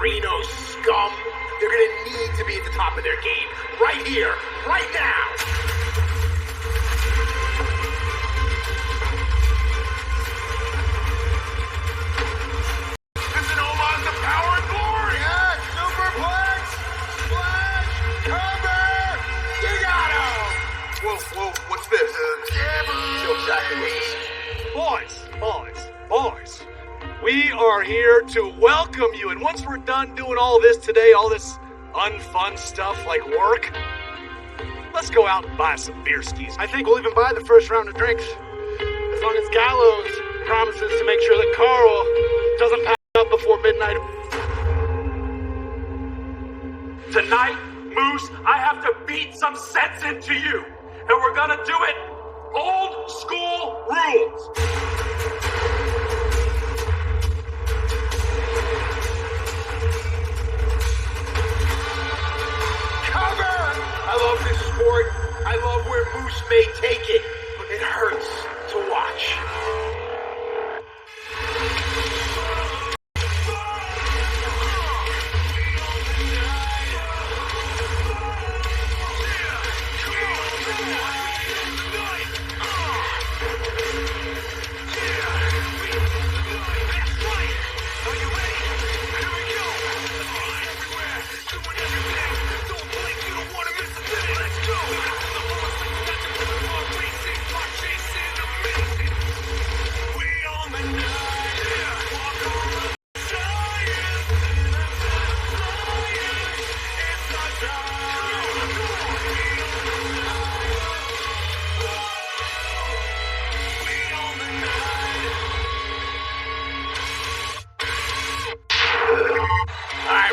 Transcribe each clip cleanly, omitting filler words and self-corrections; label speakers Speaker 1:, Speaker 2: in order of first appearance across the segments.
Speaker 1: Reno scum. They're going to need to be at the top of their game. Right here, right now. It's an homage to Power and Glory. Yeah, Superplex, Splash, Cover. You got him.
Speaker 2: Whoa, what's this?
Speaker 1: Feel exactly what this is.
Speaker 3: Boys, we are here to welcome you, and once we're done doing all this today, all this unfun stuff like work, let's go out and buy some beer skis.
Speaker 4: I think we'll even buy the first round of drinks, as long as Gallows promises to make sure that Carl doesn't pass out before midnight.
Speaker 5: Tonight, Moose, I have to beat some sense into you, and we're gonna do it old school rules.
Speaker 1: I love this sport. I love where Moose may take it, but it hurts to watch.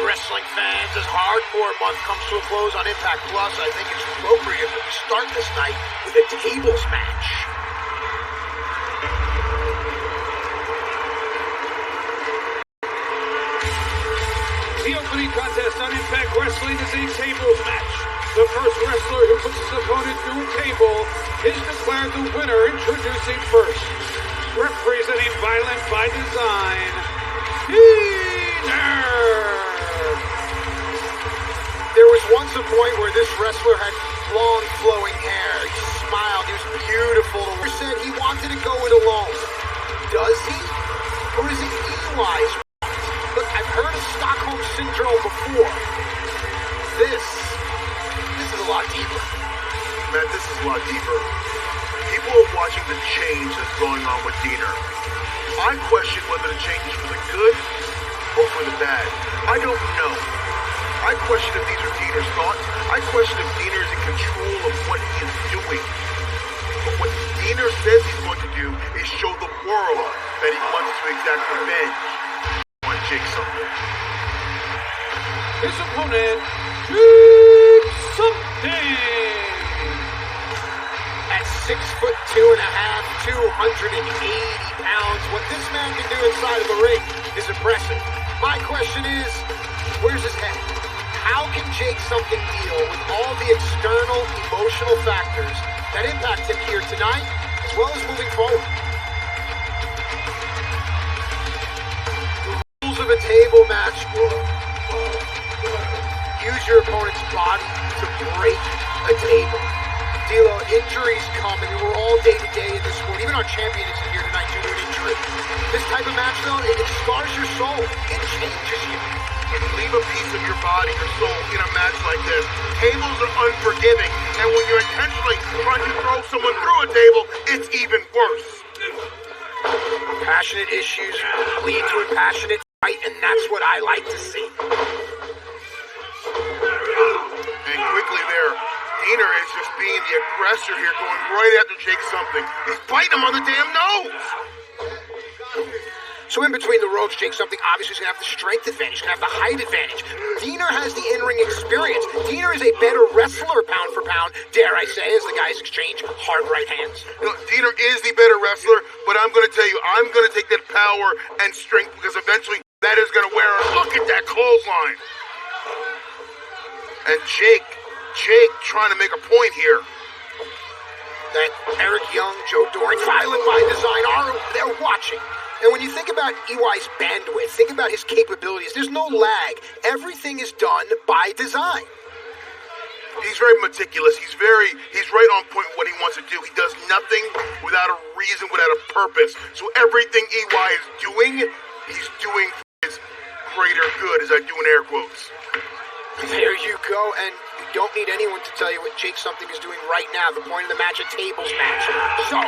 Speaker 1: Wrestling fans, as Hardcore Month comes to a close on Impact Plus, I think it's appropriate that we start this night with a tables match.
Speaker 3: The opening contest on Impact Wrestling is a tables match. The first wrestler who puts his opponent through a table is declared the winner. Introducing first, representing Violent by Design, Diener.
Speaker 1: There was once a point where this wrestler had long flowing hair. He smiled. He was beautiful. He said he wanted to go it alone. Does he? Or is it Eli's? Look, I've heard of Stockholm Syndrome before. This is a lot deeper.
Speaker 2: Matt, this is a lot deeper. People are watching the change that's going on with Diener. I question whether the change is for the good or for the bad. I don't know. I question if these are Diener's thoughts. I question if Diener is in control of what he is doing. But what Diener says he's going to do is show the world that he wants to exact revenge on Jake Something.
Speaker 3: His opponent, Jake Something.
Speaker 1: At 6'2.5", 280 pounds, what this man can do inside of the ring is impressive. My question is, where's his head? How can Jake Something deal with all the external emotional factors that impact him here tonight, as well as moving forward? The rules of a table match: use your opponent's body to break a table. D'Lo, injuries come, and we're all day-to-day in this sport. Even our champion isn't here tonight due to an injury. This type of match, though, it scars your soul. It changes you.
Speaker 2: If you leave a piece of your body or soul in a match like this, tables are unforgiving. And when you're intentionally trying to throw someone through a table, it's even worse.
Speaker 1: Passionate issues lead to a passionate fight, and that's what I like to see.
Speaker 2: And quickly there, Diener is just being the aggressor here, going right after Jake Something. He's biting him on the damn nose.
Speaker 1: So in between the ropes, Jake Something obviously is going to have the strength advantage, going to have the height advantage. Diener has the in-ring experience. Diener is a better wrestler pound for pound, dare I say, as the guys exchange hard right hands.
Speaker 2: You know, Diener is the better wrestler, but I'm going to tell you, I'm going to take that power and strength because eventually that is going to wear her. Look at that clothesline. And Jake trying to make a point here.
Speaker 1: That Eric Young, Joe Doring, Violent by Design they're watching. And when you think about EY's bandwidth, think about his capabilities, there's no lag. Everything is done by design.
Speaker 2: He's very meticulous. He's right on point with what he wants to do. He does nothing without a reason, without a purpose. So everything EY is doing, he's doing for his greater good, as I do in air quotes.
Speaker 1: There you go, and you don't need anyone to tell you what Jake Something is doing right now. The point of the match, a tables match. So,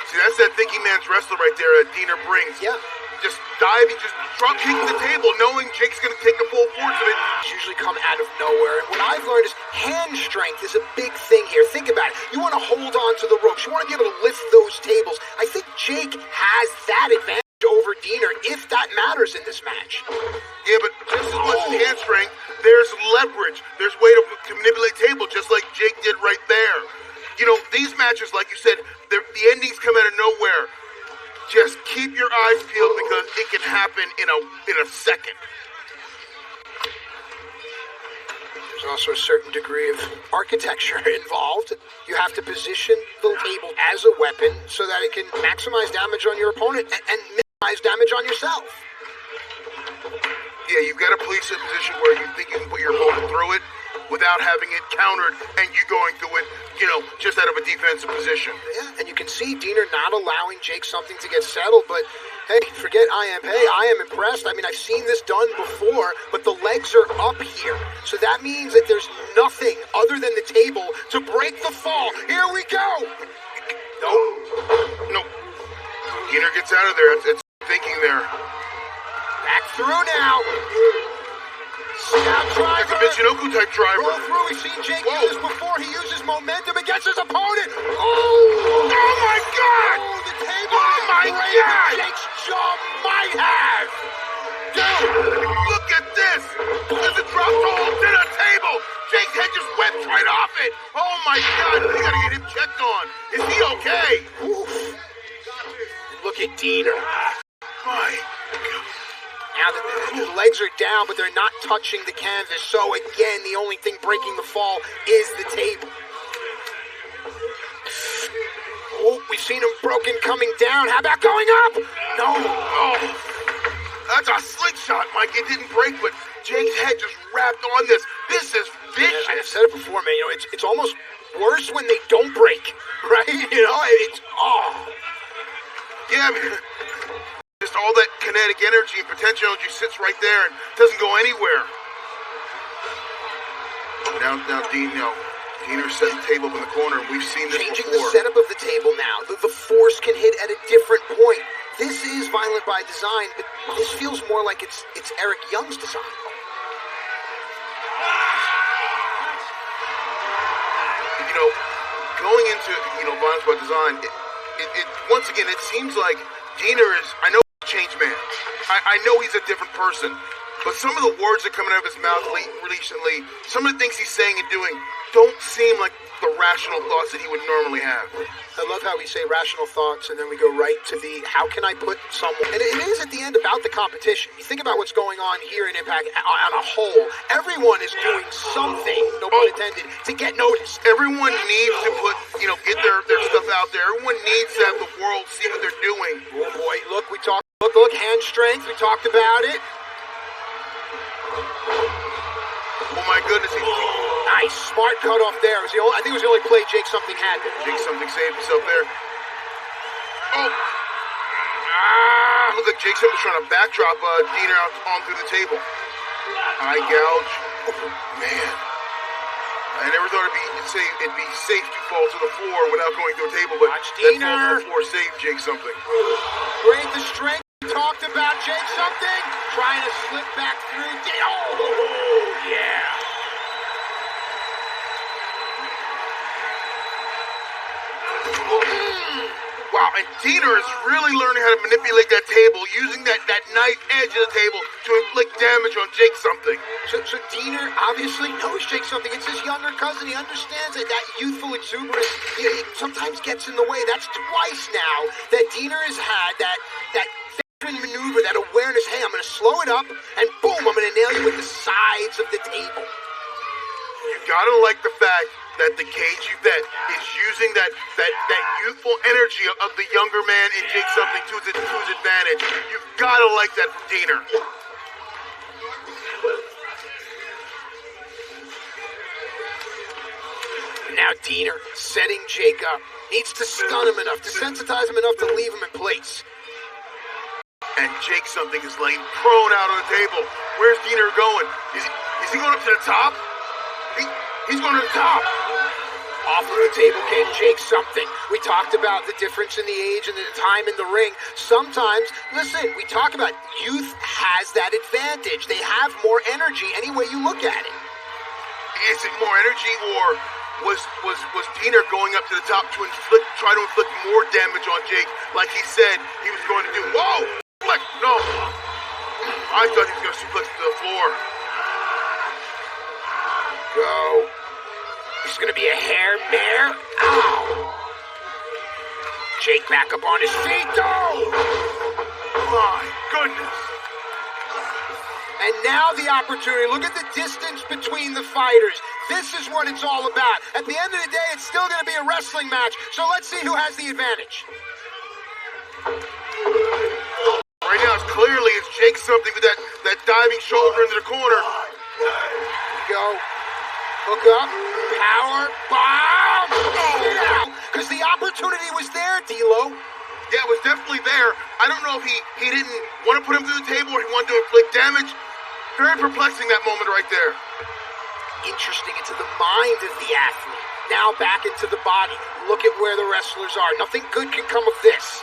Speaker 2: See, that's that thinking man's wrestler right there that Diener brings.
Speaker 1: Yeah.
Speaker 2: Just diving, just drop kicking the table, knowing Jake's going to take the full force of it.
Speaker 1: It's usually come out of nowhere. And what I've learned is hand strength is a big thing here. Think about it. You want to hold on to the ropes. You want to be able to lift those tables. I think Jake has that advantage over Diener, if that matters in this match.
Speaker 2: Yeah, but just as much as hand strength, there's leverage. There's way to manipulate table, just like Jake did right there. You know, these matches, like you said, the endings come out of nowhere. Just keep your eyes peeled because it can happen in a second.
Speaker 1: There's also a certain degree of architecture involved. You have to position the table as a weapon so that it can maximize damage on your opponent and minimize damage on yourself.
Speaker 2: Yeah, you've got to place it in a position where you think you can put your opponent through it without having it countered and you going through it, just out of a defensive position.
Speaker 1: Yeah, and you can see Diener not allowing Jake Something to get settled, but hey, forget I am impressed. I mean, I've seen this done before, but the legs are up here. So that means that there's nothing other than the table to break the fall. Here we go!
Speaker 2: Nope. Diener gets out of there. It's thinking there.
Speaker 1: Back through now. Snap driver.
Speaker 2: It's a Michinoku type driver.
Speaker 1: Roll through. We've seen Jake do this before. He uses momentum against his opponent.
Speaker 2: Oh my God!
Speaker 1: Oh, the table.
Speaker 2: Oh my God!
Speaker 1: Jake's jaw might have.
Speaker 2: Dude, look at this. There's a drop hold to the table. Jake's head just went right off it. Oh my God! We gotta get him checked on. Is he okay?
Speaker 1: Oof. Look at Diener.
Speaker 2: My.
Speaker 1: Now the legs are down, but they're not touching the canvas. So again, the only thing breaking the fall is the table. Oh, we've seen him broken coming down. How about going up? No.
Speaker 2: Oh, that's a slingshot, Mike. It didn't break, but Jake's head just wrapped on this. This is vicious.
Speaker 1: I've said it before, man. It's almost worse when they don't break, right? It's
Speaker 2: yeah, man. Just all that kinetic energy and potential energy sits right there and doesn't go anywhere. Now, Diener's setting the table up in the corner. We've seen this
Speaker 1: changing
Speaker 2: before.
Speaker 1: The setup of the table now. The force can hit at a different point. This is violent by design, but this feels more like it's Eric Young's design.
Speaker 2: Going into violence by design, it once again it seems like Diener is. I know. Change man. I know he's a different person, but some of the words that are coming out of his mouth recently, some of the things he's saying and doing don't seem like the rational thoughts that he would normally have.
Speaker 1: I love how we say rational thoughts and then we go right to the how can I put someone, and it is at the end about the competition. You think about what's going on here in Impact on a whole. Everyone is doing something, no pun intended, to get noticed.
Speaker 2: Everyone needs to put, get their stuff out there. Everyone needs to have the world see what they're doing.
Speaker 1: Oh boy, look, Look, hand strength, we talked about it.
Speaker 2: Oh my goodness,
Speaker 1: nice, smart cut off there. I think it was the only play Jake Something had there.
Speaker 2: Jake Something saved himself there. Oh! Looked like Jake Something was trying to backdrop Diener out on through the table. Eye gouge. Oh, man. I never thought it'd be safe to fall to the floor without going through a table, but that fall to the floor saved Jake Something.
Speaker 1: Great the strength. Talked about Jake Something. Trying to slip back through. Oh, yeah.
Speaker 2: Wow, and Diener is really learning how to manipulate that table, using that knife edge of the table to inflict damage on Jake Something.
Speaker 1: So Diener obviously knows Jake Something. It's his younger cousin. He understands that youthful exuberance sometimes gets in the way. That's twice now that Diener has had that maneuver, that awareness. Hey, I'm going to slow it up, and boom, I'm going to nail you with the sides of the table.
Speaker 2: You gotta like the fact that the cage vet is using that youthful energy of the younger man in Jake something to his advantage. You've gotta like that from Diener.
Speaker 1: Now Diener setting Jake up. Needs to stun him enough, to sensitize him enough to leave him in place.
Speaker 2: And Jake something is laying prone out on the table. Where's Diener going? Is he going up to the top? He's going to the top.
Speaker 1: Off of the table came Jake something. We talked about the difference in the age and the time in the ring. Sometimes, listen, we talk about youth has that advantage. They have more energy any way you look at it.
Speaker 2: Is it more energy, or was Diener going up to the top to try to inflict more damage on Jake like he said he was going to do? Whoa! No! I thought he was going to suplex to the floor.
Speaker 1: Go. It's going to be a hair mare. Ow! Jake back up on his feet. Go!
Speaker 2: My goodness!
Speaker 1: And now the opportunity. Look at the distance between the fighters. This is what it's all about. At the end of the day, it's still going to be a wrestling match. So let's see who has the advantage.
Speaker 2: Right now, it's Jake something with that diving shoulder into the corner.
Speaker 1: Go. Hook up. Power. Bomb. Because the opportunity was there, D'Lo.
Speaker 2: Yeah, it was definitely there. I don't know if he didn't want to put him through the table or he wanted to inflict damage. Very perplexing, that moment right there.
Speaker 1: Interesting into the mind of the athlete. Now back into the body. Look at where the wrestlers are. Nothing good can come of this.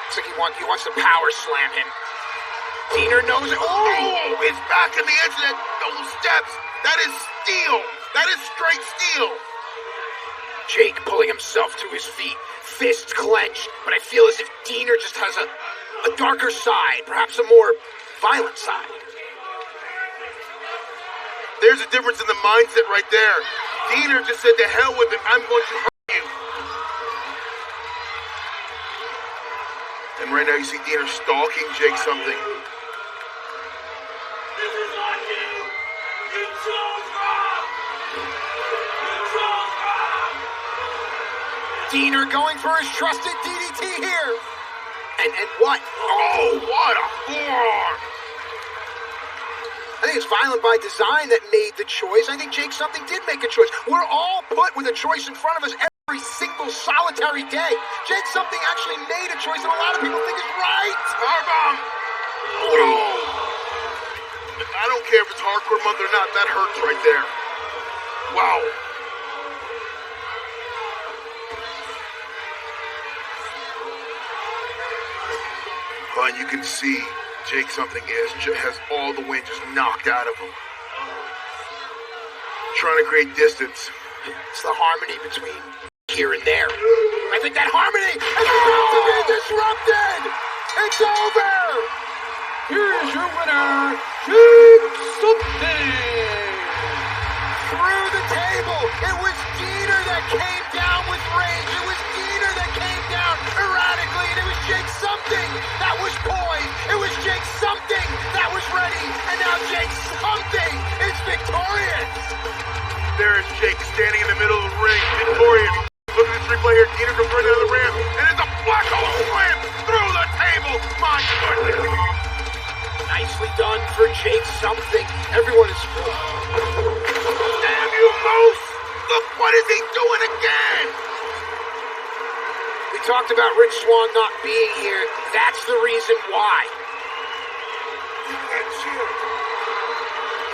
Speaker 1: Looks like he wants to power slam him. Diener knows it.
Speaker 2: Oh, it's back in the edge of those steps. That is steel. That is straight steel.
Speaker 1: Jake pulling himself to his feet, fists clenched, but I feel as if Diener just has a darker side, perhaps a more violent side.
Speaker 2: There's a difference in the mindset right there. Diener just said, to hell with it, I'm going to hurt you. And right now you see Diener stalking Jake something.
Speaker 5: This is on you! You chose wrong! You chose wrong!
Speaker 1: Diener going for his trusted DDT here. And what?
Speaker 2: Oh, what a forearm!
Speaker 1: I think it's violent by design that made the choice. I think Jake something did make a choice. We're all put with a choice in front of us every single solitary day. Jake something actually made a choice that a lot of people think is right.
Speaker 2: Powerbomb! Oh. I don't care if it's hardcore month or not. That hurts right there. Wow. And you can see Jake something has all the wind just knocked out of him. Trying to create distance.
Speaker 1: It's the harmony between here and there. I think that harmony is about to be disrupted. It's over.
Speaker 3: Here is your winner, Jake something.
Speaker 1: Through the table, it was Diener that came down with rage. It was Diener that came down erratically, and it was Jake something that was poised. It was Jake something that was ready, and now Jake something is victorious.
Speaker 2: There is Jake standing in the middle of the ring, victorious. Look at this replay here. Diener comes right down the ramp, and it's a black hole slam through the table. My goodness.
Speaker 1: Nicely done for Jake something. Everyone is full.
Speaker 2: Damn you, Moose! Look, what is he doing again?
Speaker 1: We talked about Rich Swann not being here. That's the reason why.
Speaker 2: That chair.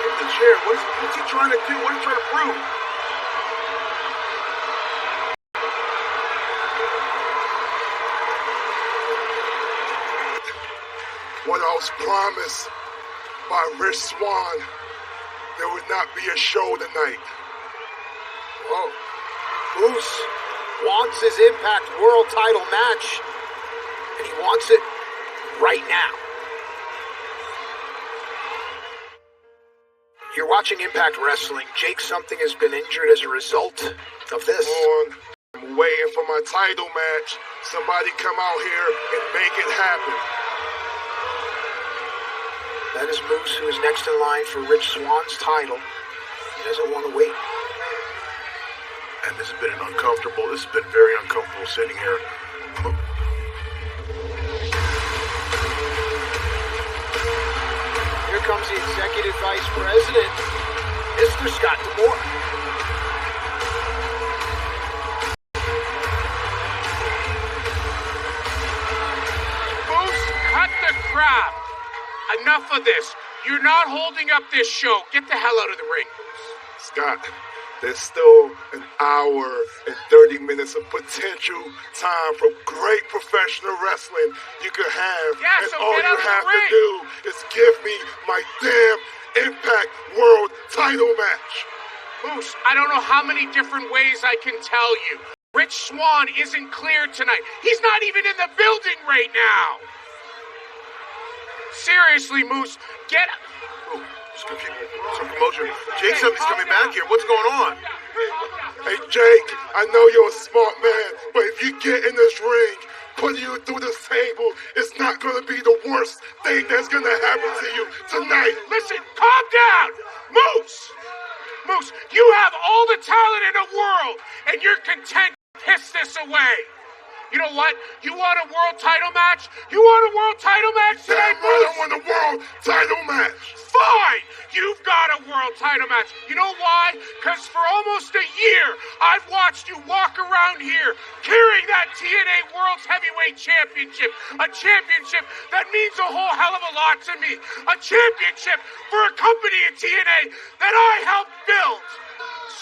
Speaker 2: Hit the chair. What's he trying to do? What is he trying to prove?
Speaker 6: What I was promised by Rich Swann, there would not be a show tonight.
Speaker 1: Oh, Moose wants his Impact World title match, and he wants it right now. You're watching Impact Wrestling. Jake something has been injured as a result of this.
Speaker 6: I'm waiting for my title match. Somebody come out here and make it happen.
Speaker 1: That is Moose, who is next in line for Rich Swann's title. He doesn't want to wait.
Speaker 2: And this has been very uncomfortable sitting here.
Speaker 1: Here comes the Executive Vice President, Mr. Scott D'Amore.
Speaker 7: Moose, cut the crap. Enough of this. You're not holding up this show. Get the hell out of the ring, Moose.
Speaker 6: Scott, there's still an hour and 30 minutes of potential time for great professional wrestling you could have.
Speaker 7: Yeah,
Speaker 6: and
Speaker 7: so
Speaker 6: all
Speaker 7: get
Speaker 6: you
Speaker 7: out of the
Speaker 6: have to
Speaker 7: ring.
Speaker 6: do is give me my damn Impact World title match.
Speaker 7: Moose, I don't know how many different ways I can tell you. Rich Swann isn't cleared tonight. He's not even in the building right now. Seriously, Moose, get...
Speaker 2: Oh, some commotion. Jake, something's coming back here. What's going on?
Speaker 6: Hey, Jake, I know you're a smart man, but if you get in this ring, putting you through this table is not going to be the worst thing that's going to happen to you tonight.
Speaker 7: Listen, calm down! Moose! Moose, you have all the talent in the world, and you're content to piss this away. You know what? You want a world title match? You want a world title match tonight,
Speaker 6: Damn right, I
Speaker 7: Moose?
Speaker 6: want a world title match.
Speaker 7: Fine! You've got a world title match. You know why? Because for almost a year, I've watched you walk around here carrying that TNA World's Heavyweight Championship. A championship that means a whole hell of a lot to me. A championship for a company in TNA that I helped build.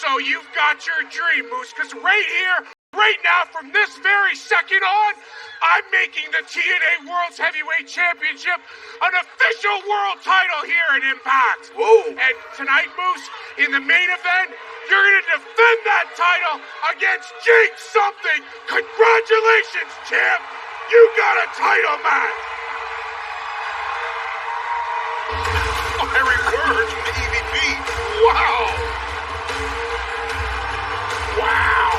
Speaker 7: So you've got your dream, Moose, because right here, right now, from this very second on, I'm making the TNA World's Heavyweight Championship an official world title here at Impact.
Speaker 2: Whoa.
Speaker 7: And tonight, Moose, in the main event, you're going to defend that title against Jake something. Congratulations, champ. You got a title match.
Speaker 2: Fiery words from the EVP.
Speaker 7: Wow. Wow.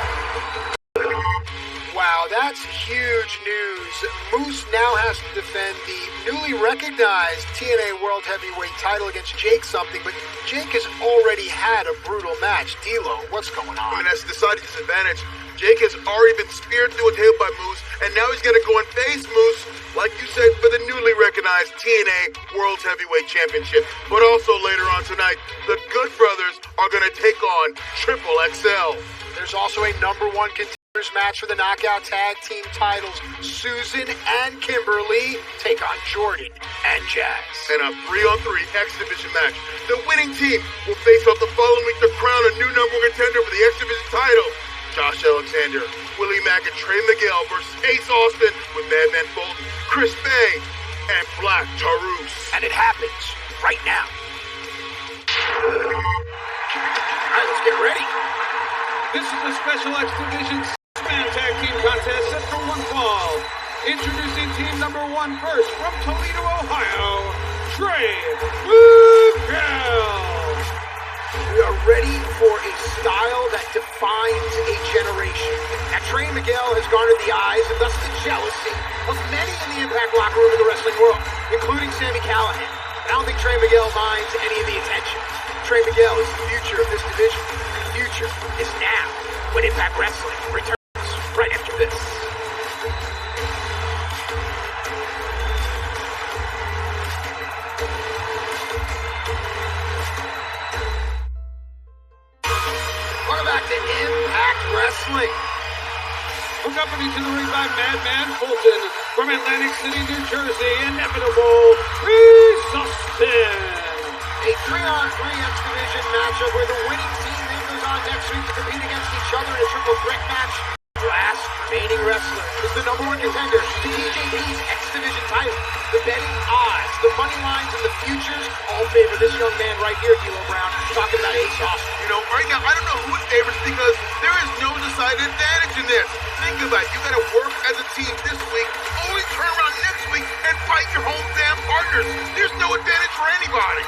Speaker 1: Wow, that's huge news. Moose now has to defend the newly recognized TNA World Heavyweight title against Jake something, but Jake has already had a brutal match. D'Lo, what's going on?
Speaker 2: I mean, that's a decided disadvantage. Jake has already been speared through a table by Moose, and now he's going to go and face Moose, like you said, for the newly recognized TNA World Heavyweight Championship. But also later on tonight, the Good Brothers are going to take on Triple XL.
Speaker 1: There's also a #1 contenders match for the Knockout Tag Team titles. Susan and Kimberly take on Jordan and Jazz.
Speaker 2: And a 3-on-3 X Division match. The winning team will face off the following week to crown a new #1 contender for the X Division title. Josh Alexander, Willie Mack, and Trey Miguel versus Ace Austin with Madman Fulton, Chris Bay, and Black Taurus.
Speaker 1: And it happens right now. All right, let's get ready.
Speaker 3: This is the Special X Division 6-man tag team contest set for one fall. Introducing team #1 first from Toledo, Ohio, Trey Miguel.
Speaker 1: We are ready for a style that defines a generation. Now, Trey Miguel has garnered the eyes and thus the jealousy of many in the Impact locker room in the wrestling world, including Sami Callihan. And I don't think Trey Miguel minds any of the attention. Trey Miguel is the future of this division. The future is now when Impact Wrestling returns right after this. Welcome back to Impact Wrestling.
Speaker 3: Accompanied to the ring by Madman Fulton from Atlantic City, New Jersey, Inevitable Ace Austin.
Speaker 1: A 3-on-3 X Division matchup where the winning team then goes on next week to compete against each other in a triple threat match. The last remaining wrestler is the #1 contender to TJP's X Division title. The betting odds, the money lines, and the futures all favor this young man right here, D'Lo Brown, talking about Ace Austin.
Speaker 2: You know, right now, I don't know who it favors because there is no decided advantage in this. Think about it. You got to work as a team this week, only turn around next week and fight your home damn partners. There's no advantage for anybody.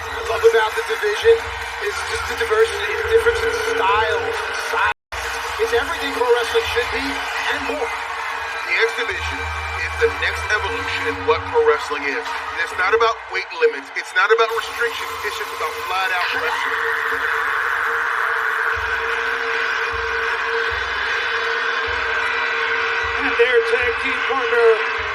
Speaker 1: What I love about the division is just the diversity, the difference in styles and size. It's everything pro wrestling should be and more.
Speaker 2: The The X Division is the next evolution in what pro wrestling is. And it's not about weight limits. It's not about restrictions. It's just about flat-out wrestling.
Speaker 3: And their tag team partner,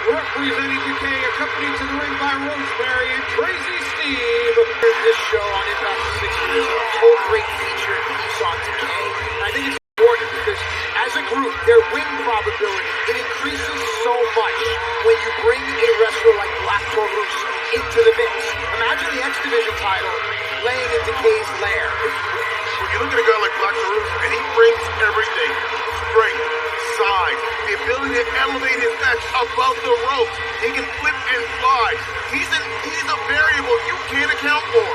Speaker 3: representing Decay, accompanied to the ring by Rosemary and Crazy Steve.
Speaker 1: This show on Impact for 6 years, a whole great feature and piece on Decay. And I think it's important because as a group, their win probability, it increases so much when you bring a wrestler like Black Taurus into the mix. Imagine the X Division title laying in Decay's lair.
Speaker 2: When you look at a guy like Black Taurus, and he brings everything, strength, size, the ability to elevate his match above the ropes. He can flip and fly. He's a variable you can't account for.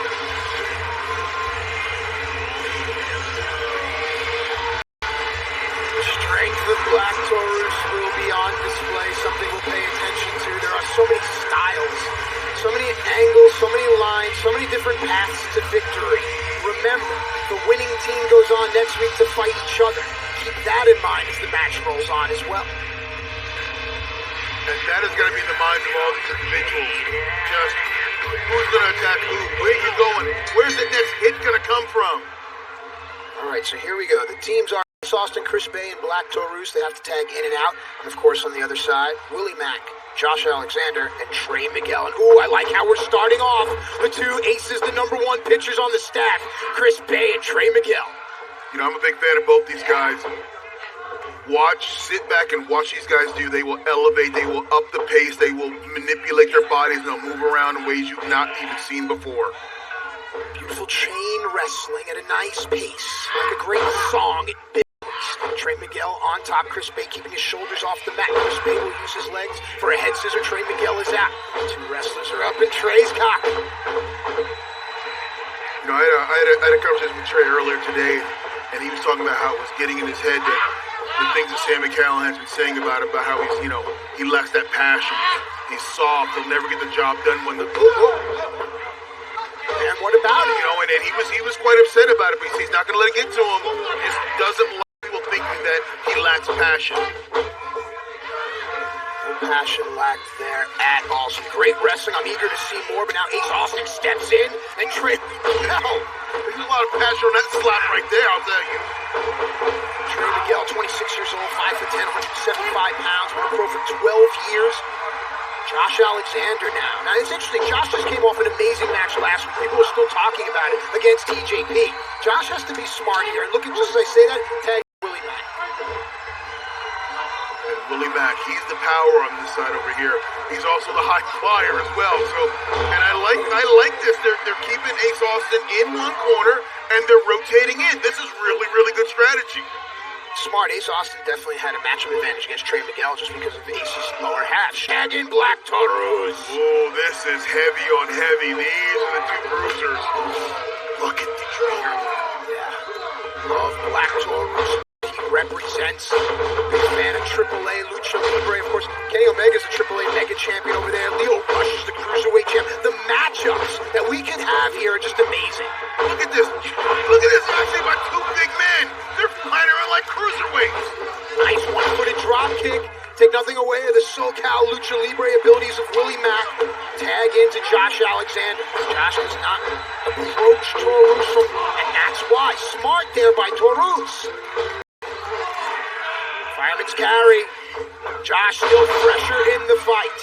Speaker 1: Strength of Black Taurus will be on display, something we'll pay attention to. There are so many styles, so many angles, so many lines, so many different paths to victory. Remember, the winning team goes on next week to fight each other. Keep that in mind as the match rolls on as well.
Speaker 2: And that is going to be in the minds of all these individuals. Just who's going to attack who? Where are you going? Where's the next hit going to come from?
Speaker 1: All right, so here we go. The teams are Austin, Chris Bay, and Black Taurus. They have to tag in and out. And of course, on the other side, Willie Mack, Josh Alexander, and Trey Miguel. And ooh, I like how we're starting off. The two aces, the number one pitchers on the staff, Chris Bay and Trey Miguel.
Speaker 2: You know, I'm a big fan of both these guys. Sit back and watch these guys do. They will elevate, they will up the pace, they will manipulate their bodies, and they'll move around in ways you've not even seen before.
Speaker 1: Beautiful chain wrestling at a nice pace, like a great song. It builds. Trey Miguel on top, Chris Bay keeping his shoulders off the mat. Chris Bay will use his legs for a head scissor. Trey Miguel is out. Two wrestlers are up, and Trey's cocked.
Speaker 2: You know, I had a conversation with Trey earlier today, and he was talking about how it was getting in his head that the things that Sam McCallum has been saying about how he's, you know, he lacks that passion. He's soft. He'll never get the job done when the.
Speaker 1: And what about it?
Speaker 2: You know, and he was quite upset about it, but he's not going to let it get to him. He just doesn't like people thinking that he lacks passion.
Speaker 1: No passion lacked there at all. Some great wrestling. I'm eager to see more, but now Ace Austin steps in and Trey Miguel.
Speaker 2: There's a lot of passion on that slap right there, I'll tell you.
Speaker 1: Trey Miguel, 26 years old, 5'10", 175 pounds, been pro for 12 years. Josh Alexander now. Now, it's interesting. Josh just came off an amazing match last week. People are still talking about it against TJP. Josh has to be smart here. And look at, just as I say that, tag Willie Mack.
Speaker 2: And Willie Mack, he's the power on this side over here. He's also the high flyer as well. So, and I like this. They're keeping Ace Austin in one corner, and they're rotating in. This is really, really good strategy.
Speaker 1: Smart. Ace Austin definitely had a matchup advantage against Trey Miguel just because of Ace's lower half. Shag in Black Taurus.
Speaker 2: Oh, this is heavy on heavy. These are the two bruisers. Look at the trainer.
Speaker 1: Yeah. Love Black Taurus. He represents. Big fan of AAA Lucha Libre. Of course, Kenny Omega's the AAA Mega Champion over there. Leo Rush is the Cruiserweight Champ. The matchups that we can have here are just amazing.
Speaker 2: Look at this. Look at this. Actually, about two big men. They're flying around like cruiserweights.
Speaker 1: Nice one-footed drop kick. Take nothing away of the SoCal Lucha Libre abilities of Willie Mack. Tag into Josh Alexander. Josh does not approach Taurus from, and that's why. Smart there by Taurus. Fireman's carry. Josh still fresher in the fight.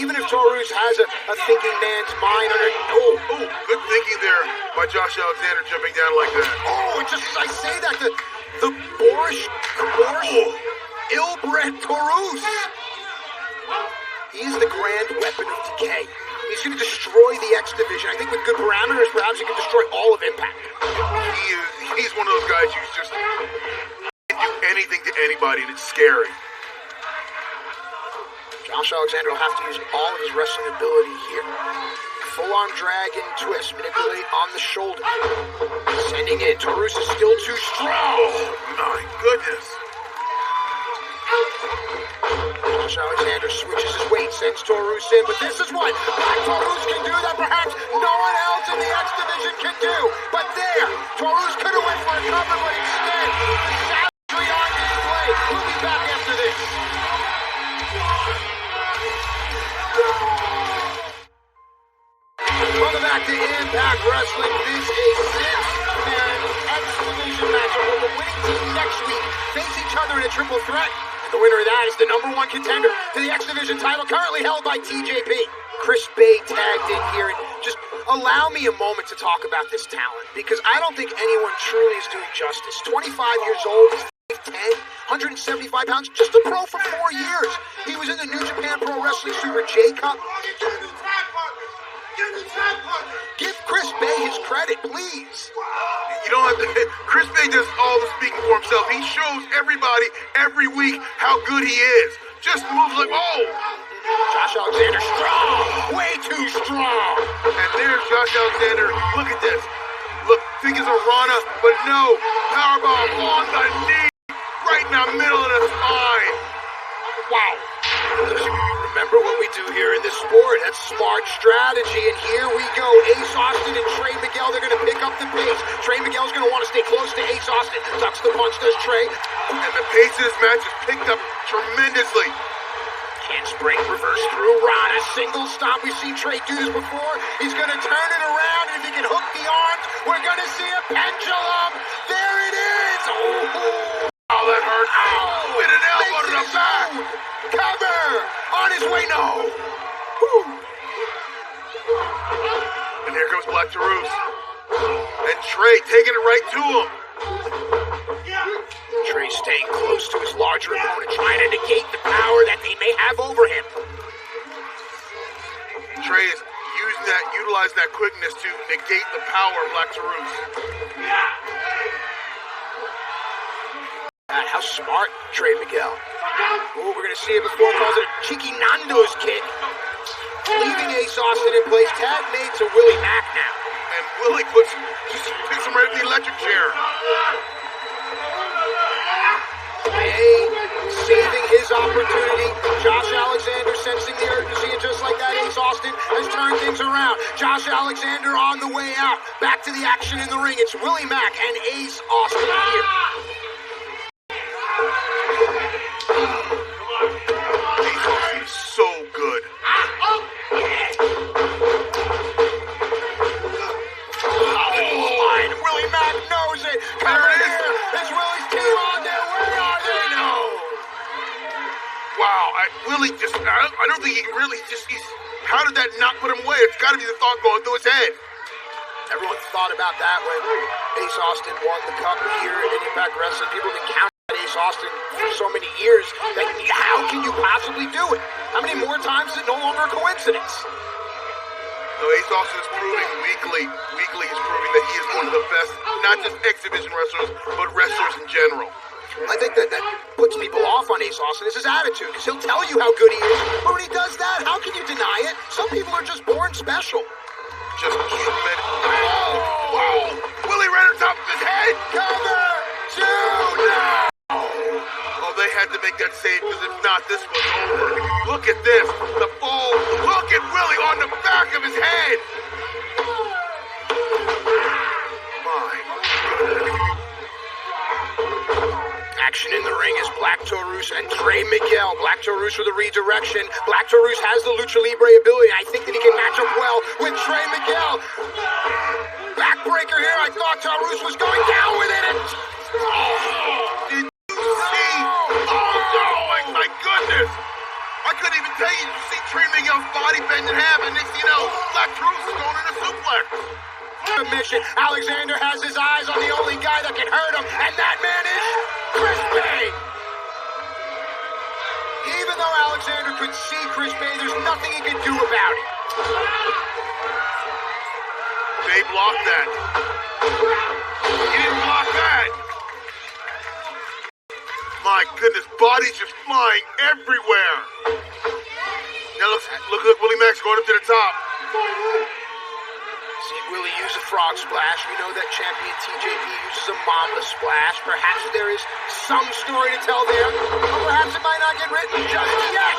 Speaker 1: Even if Taurus has a thinking man's mind on it.
Speaker 2: Oh, good thinking there by Josh Alexander jumping down like that.
Speaker 1: Oh, and just as I say that, the boorish, ill-bred Taurus. He's the grand weapon of Decay. He's going to destroy the X Division. I think with good parameters, perhaps he can destroy all of Impact.
Speaker 2: He's one of those guys who's just can do anything to anybody, and it's scary.
Speaker 1: Josh Alexander will have to use all of his wrestling ability here. Full-arm drag and twist. Manipulate on the shoulder. Sending in. Taurus is still too strong.
Speaker 2: Oh, my goodness.
Speaker 1: Josh Alexander switches his weight, sends Taurus in, but this is what Black Taurus can do that perhaps no one else in the X Division can do. But there, Taurus could have went for a cover, but instead, the savagery on display. We'll be back after this. the triple threat. And the winner of that is the #1 contender to the X Division title, currently held by TJP. Chris Bay tagged in here, and just allow me a moment to talk about this talent, because I don't think anyone truly is doing justice. 25 years old, 5'10", 175 pounds, just a pro for 4 years. He was in the New Japan Pro Wrestling Super J Cup. Give Chris Bay his credit, please.
Speaker 2: You don't have to. Chris Bay does all the speaking for himself. He shows everybody every week how good he is. Just moves like, oh.
Speaker 1: Josh Alexander strong, way too strong.
Speaker 2: And there's Josh Alexander. Look at this. Look, think it's a Rana, but no. Powerbomb on the knee, right in the middle of the spine.
Speaker 1: Wow. Remember what we do here in this sport. That's smart strategy. And here we go. Ace Austin and Trey Miguel, they're going to pick up the pace. Trey Miguel's going to want to stay close to Ace Austin. Ducks the punch, does Trey.
Speaker 2: And the pace of this match is picked up tremendously.
Speaker 1: Handspring, reverse through Rana, single stomp. We've seen Trey do this before. He's going to turn it around, and if he can hook the arms, we're going to see a pendulum. There it is.
Speaker 2: Oh, that hurt. Oh, with an elbow to the back.
Speaker 1: Cover. On his way, no. Woo.
Speaker 2: And here comes Black Taurus. And Trey taking it right to him.
Speaker 1: Trey staying close to his larger opponent, trying to negate the power that they may have over him.
Speaker 2: Trey is utilizing that quickness to negate the power of Black Taurus.
Speaker 1: How smart, Trey Miguel. Ooh, we're going to see it before. Calls it a cheeky Nando's kick. Leaving Ace Austin in place. Tag made to Willie Mack now.
Speaker 2: And Willie picks him right in the electric chair.
Speaker 1: May saving his opportunity. Josh Alexander sensing the urgency, and just like that, Ace Austin has turned things around. Josh Alexander on the way out. Back to the action in the ring. It's Willie Mack and Ace Austin here.
Speaker 2: Ace Austin is so good.
Speaker 1: Willie Mack knows it. There it is. It's Willie's team on there. Where are they? No.
Speaker 2: Wow, Willie just, I don't think he can really how did that not put him away? It's got to be the thought going through his head.
Speaker 1: Everyone thought about that when Ace Austin won the cup here at Impact Wrestling. People have been counting on Ace Austin for so many years that how can you possibly do it? How many more times is it no longer a coincidence?
Speaker 2: No, Ace Austin is proving weekly he's proving that he is one of the best, not just exhibition wrestlers, but wrestlers in general.
Speaker 1: I think that puts people off on Ace Austin is his attitude, because he'll tell you how good he is, but when he does that, how can you deny it? Some people are just born special.
Speaker 2: Just tremendous. Oh, wow! Willie right on top of his head!
Speaker 1: Cover! Two! No!
Speaker 2: Oh, they had to make that save, because if not, this was over. Look at this. The fall. Look at Willie on the back of his head. My goodness.
Speaker 1: Action in the ring is Black Taurus and Trey Miguel. Black Taurus with a redirection. Black Taurus has the Lucha Libre ability. I think that he can match up well with Trey Miguel. Backbreaker here. I thought Taurus was going down with it.
Speaker 2: Did you see? Oh, no, my goodness. I couldn't even tell you. You see Trey Miguel's body bend in half, and next thing you know, Black Taurus is going in a suplex.
Speaker 1: Submission. Alexander has his eyes on the only guy that can hurt him, and that man is Chris Bay. Even though Alexander could see Chris Bay, there's nothing he could do about it.
Speaker 2: Bay blocked that. He didn't block that. My goodness, bodies just flying everywhere. Now look, Willie Mack's going up to the top.
Speaker 1: See Willie use a frog splash. We know that champion TJP uses a mamba splash. Perhaps there is some story to tell there, or perhaps it might not get written just yet.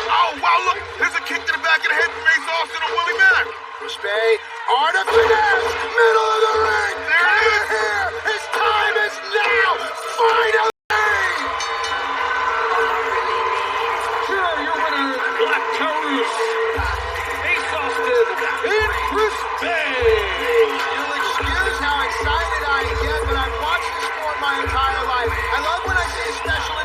Speaker 2: Oh, wow, look, there's a kick to the back of the head from Ace Austin and Willie Mack.
Speaker 1: Chris Bay, art of finesse, middle of the ring.
Speaker 2: There it is.
Speaker 1: Here, his time is now. Finally.
Speaker 3: Here, your winner, Black Taurus, Ace Austin, and Chris Bay.
Speaker 1: You'll excuse how excited I get, but I've watched this sport my entire life. I love when I see a special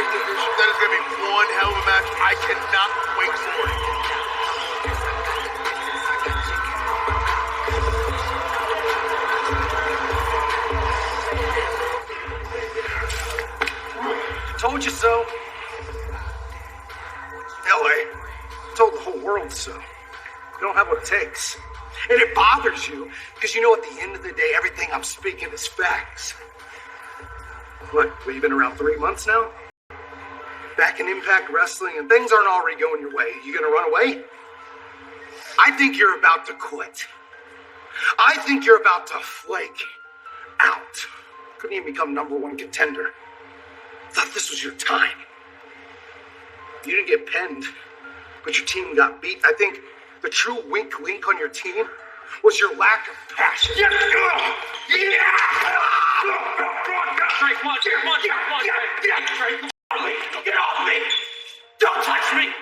Speaker 2: heavyweight division. That is going to be one hell of a match. I cannot wait for it.
Speaker 8: Told you so. LA. Told the whole world so. You don't have what it takes. And it bothers you, because you know at the end of the day, everything I'm speaking is facts. What, you've been around 3 months now? Back in Impact Wrestling, and things aren't already going your way. You gonna run away? I think you're about to quit. I think you're about to flake out. Couldn't even become #1 contender. Thought this was your time. You didn't get pinned, but your team got beat. I think the true weak link on your team was your lack of passion.
Speaker 5: Trey, come on, Trey. Get off me! Don't touch me!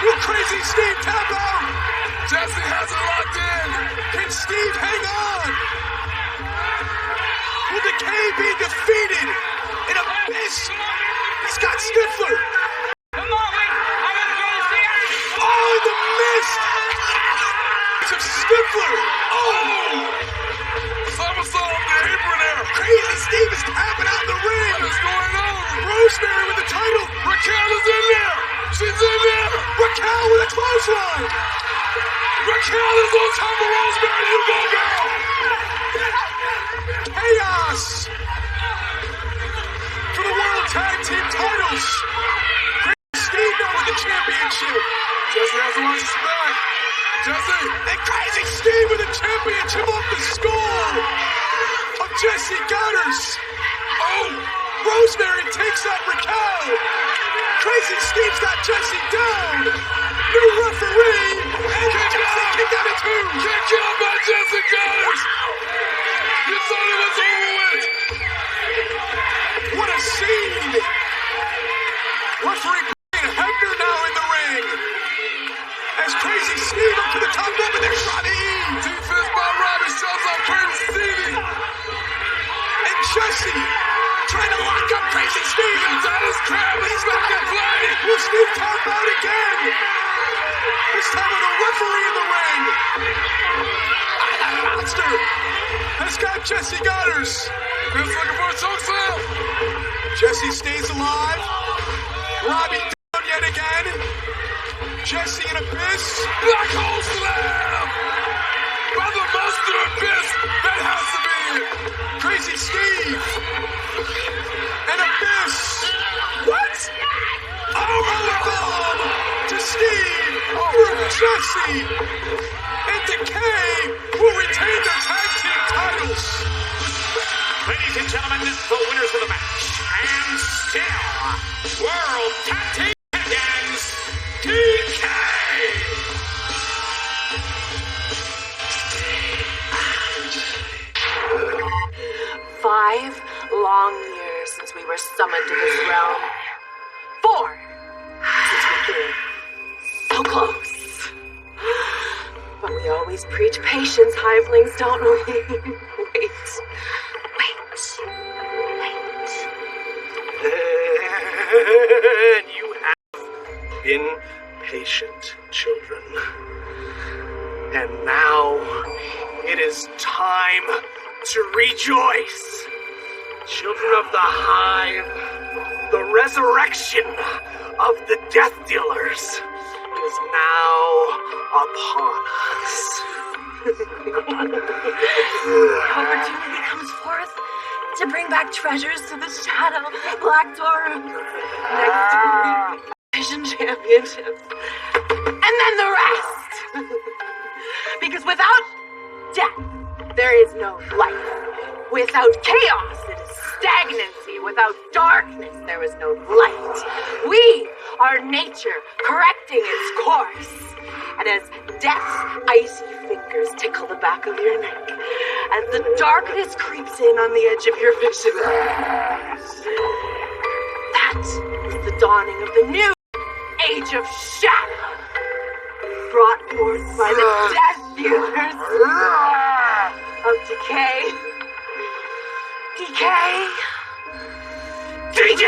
Speaker 7: Will Crazy Steve tap out? Jesse has it locked in. Can Steve hang on? Will the K be defeated in Abyss? Scott Stifler.
Speaker 5: Come on, wait! I'm gonna go see it!
Speaker 7: Oh, the mist! Of Stifler. Oh! Somersault on the apron there. Crazy Steve is tapping out the ring. What is going on? Rosemary with the title. Raquel is in there. She's in there. Raquel with a clothesline. Raquel is on top of Rosemary. You go, girl. Chaos for the World Tag Team titles. Crazy Steve now with the championship. Jesse has to watch his back. Jesse. And Crazy Steve with the championship off the skull of Jesse Goddard. Oh, Rosemary takes out Raquel. Crazy Steve's got Jesse down. New referee. And Jesse kicked out of 2. Kicked out by Jesse Goddard. You thought it was over with. What a scene. Referee Brian Hebner now in the ring. As Crazy Steve up to the top rope, and there's Robbie E. Defense by Robbie shows off Crazy Stevie. And Jesse trying to lock up Crazy Steve. He's on his crab. He's back in play. Will Steve tap out again? This time with a referee in the ring. That monster has got Jesse Goddard. He's looking for a choke slam. Jesse stays alive. Robbie down yet again. Jesse in Abyss. Black hole slam! By the Monster Abyss! That has to be it! Crazy Steve! And Abyss! What? Bomb to Steve! Through Jesse! And Decay will retain their tag team titles!
Speaker 5: Ladies and gentlemen, the winners of the match, and still, World Tag Team Champions, DK!
Speaker 9: 5 long years since we were summoned to this realm. 4 since we came so close. But we always preach patience, hivelings, don't we? Wait.
Speaker 8: And you have been patient, children. And now it is time to rejoice. Children of the Hive, the resurrection of the Death Dealers is now upon us.
Speaker 9: Opportunity comes forth to bring back treasures to the Shadow Black Door next to Vision Championships. And then the rest! Because without death, there is no life. Without chaos, it is stagnancy. Without darkness, there is no light. We are nature correcting its course. And as death's icy fingers tickle the back of your neck, as the darkness creeps in on the edge of your vision, that is the dawning of the new age of shadow, brought forth by the death dealers of decay. Decay. DJ!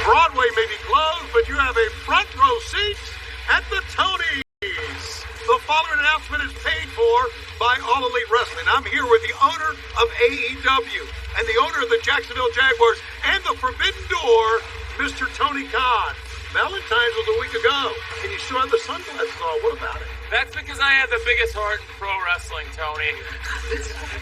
Speaker 2: Broadway may be closed, but you have a front row seat at the Tonys. The following announcement is paid for by All Elite Wrestling. I'm here with the owner of AEW and the owner of the Jacksonville Jaguars and the Forbidden Door, Mr. Tony Khan. Valentine's was a week ago, and you still have the sunglasses on. What about it?
Speaker 5: That's because I have the biggest heart in pro wrestling, Tony.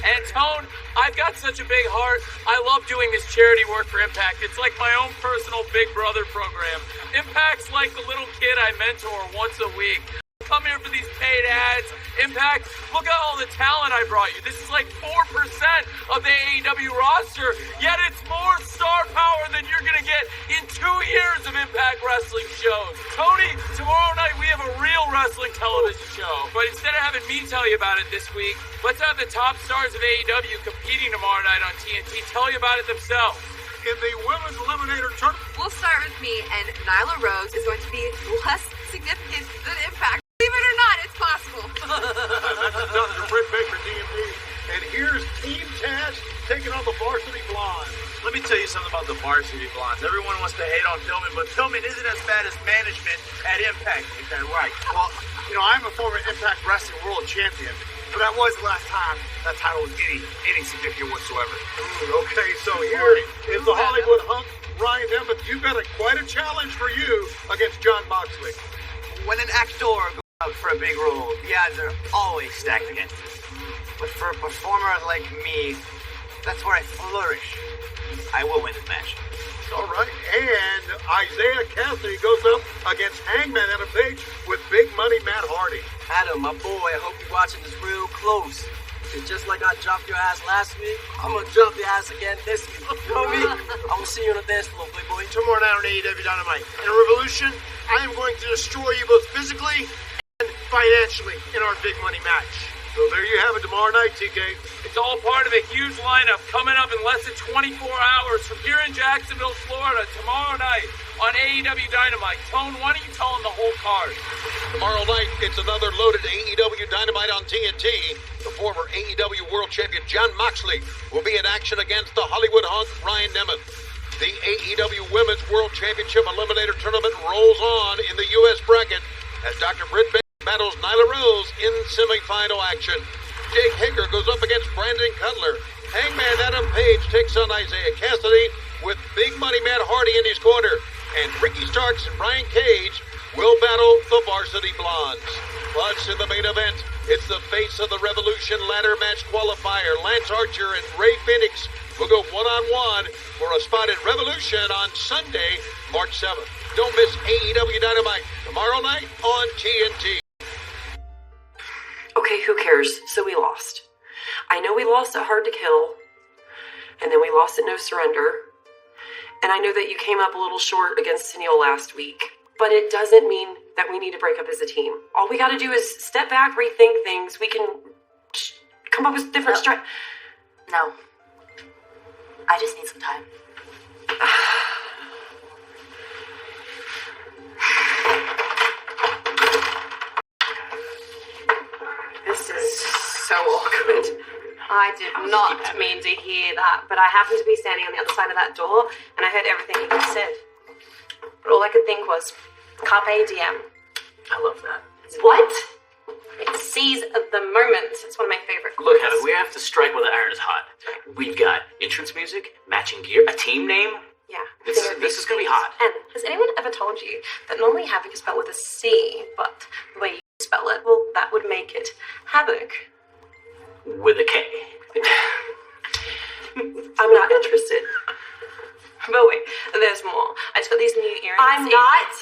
Speaker 5: And Tone, I've got such a big heart. I love doing this charity work for Impact. It's like my own personal Big Brother program. Impact's like the little kid I mentor once a week. Come here for these paid ads. Impact, look at all the talent I brought you. This is like 4% of the AEW roster, yet it's more star power than you're going to get in 2 years of Impact Wrestling shows. Tony, tomorrow night we have a real wrestling television show, but instead of having me tell you about it this week, let's have the top stars of AEW competing tomorrow night on TNT tell you about it themselves.
Speaker 2: In the Women's Eliminator Tournament,
Speaker 10: We'll start with me, and Nyla Rose is going to be less significant than Impact. Believe it or not, it's possible.
Speaker 2: that's Dr. Britt Baker, DMD. And here's Team Taz taking on the Varsity Blondes.
Speaker 11: Let me tell you something about the Varsity Blondes. Everyone wants to hate on Pillman, but Pillman isn't as bad as management at Impact. Is that right?
Speaker 4: Well, I'm a former Impact Wrestling World Champion, but that was the last time that title was any significant whatsoever.
Speaker 2: Okay, so here is the Hollywood Hunk, Ryan Nemeth. You've got quite a challenge for you against John Moxley.
Speaker 11: When an actor goes out for a big role, the odds are always stacked against him. But for a performer like me, that's where I flourish. I will win this match.
Speaker 2: All right, and Isaiah Cassidy goes up against Hangman Adam Page with Big Money Matt Hardy.
Speaker 11: Adam, my boy, I hope you're watching this real close. And just like I dropped your ass last week, I'm gonna drop your ass again this week. You know me? I'm gonna see you on the dance floor, big boy.
Speaker 4: Tomorrow night on AEW Dynamite. In a Revolution, I am going to destroy you both physically and financially in our big money match.
Speaker 2: So there you have it tomorrow night, TK.
Speaker 5: It's all part of a huge lineup coming up in less than 24 hours from here in Jacksonville, Florida, tomorrow night on AEW Dynamite. Tone, why don't you tell them the whole card?
Speaker 12: Tomorrow night, it's another loaded AEW Dynamite on TNT. The former AEW World Champion John Moxley will be in action against the Hollywood Hunk Ryan Nemeth. The AEW Women's World Championship Eliminator Tournament rolls on in the U.S. bracket as Dr. Britt Baker battles Nyla Rose in semifinal action. Jake Hager goes up against Brandon Cutler. Hangman Adam Page takes on Isaiah Cassidy with Big Money Matt Hardy in his corner. And Ricky Starks and Brian Cage will battle the Varsity Blondes. Plus, in the main event, it's the Face of the Revolution ladder match qualifier. Lance Archer and Ray Phoenix will go one-on-one for a spot at Revolution on Sunday, March 7th. Don't miss AEW Dynamite tomorrow night on TNT.
Speaker 9: Okay, who cares? So we lost. I know we lost at Hard to Kill, and then we lost at No Surrender, and I know that you came up a little short against Tennille last week, but it doesn't mean that we need to break up as a team. All we gotta do is step back, rethink things. We can come up with different
Speaker 10: No. I just need some time.
Speaker 9: This is so awkward. I did not mean to hear that, but I happened to be standing on the other side of that door, and I heard everything you just said. But all I could think was, Carpe Diem.
Speaker 11: I love that.
Speaker 9: What? It seize the moment. It's one of my favorite quotes.
Speaker 13: Look, Heather, we have to strike while the iron is hot. We've got entrance music, matching gear, a team name.
Speaker 9: Yeah.
Speaker 13: This is going to be hot.
Speaker 9: And has anyone ever told you that normally Havoc is spelled with a C, but the way you spell it, well, that would make it Havoc.
Speaker 13: With a K.
Speaker 9: I'm not interested. But wait, there's more. I just got these new earrings. I'm not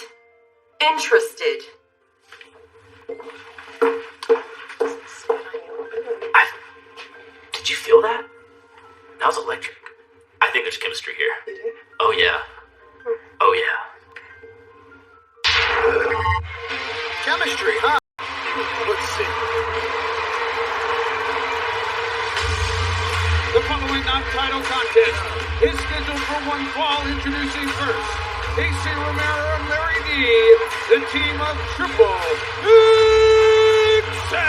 Speaker 9: interested.
Speaker 13: Did you feel that? That was electric. I think there's chemistry here. Oh, yeah. Oh, yeah.
Speaker 1: Chemistry, huh?
Speaker 3: non-title contest is scheduled for one fall. Introducing first, AC Romero and Larry D, the team of Triple XL.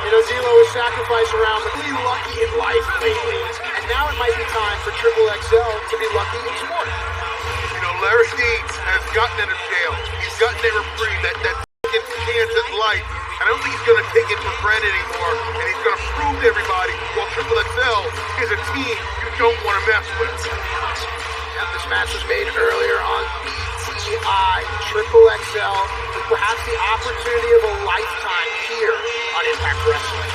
Speaker 1: You know, Zelo was sacrificed around, but really lucky in life lately. And now it might be time for Triple XL to be lucky in sport.
Speaker 2: You know, Larry D has gotten out of jail. He's gotten a reprieve, that second chance at life. And I don't think he's going to take it for granted anymore. And he's going to prove to everybody, well, Triple XL is a team you don't want to mess with.
Speaker 1: Yep, this match was made earlier on BTI. Triple XL with perhaps the opportunity of a lifetime here on Impact Wrestling.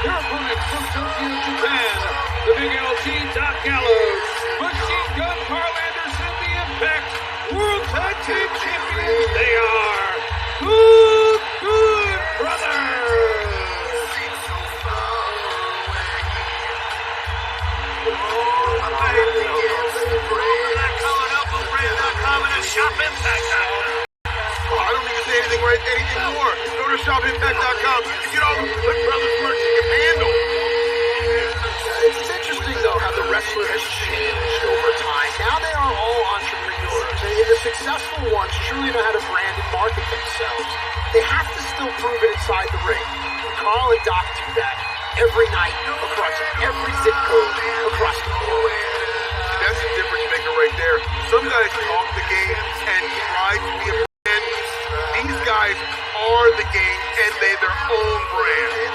Speaker 3: Their opponents from Tokyo, Japan, the Big LT, Doc Gallows, Machine Gun Carl Anderson, the Impact World Tag Team Champions. They are Good Brothers.
Speaker 2: Oh, I don't need to say anything more. Go to shopimpact.com and get all the Good Brothers merch you can handle.
Speaker 1: It's interesting, though, how the wrestler has changed over time. Now they are all entrepreneurs, and the successful ones truly know how to brand and market themselves. They have to still prove it inside the ring. Carl and Doc do that every night, across every zip code, across the board.
Speaker 2: That's the difference maker right there. Some guys talk the game and try to be a brand. These guys are the game, and they're their own brand.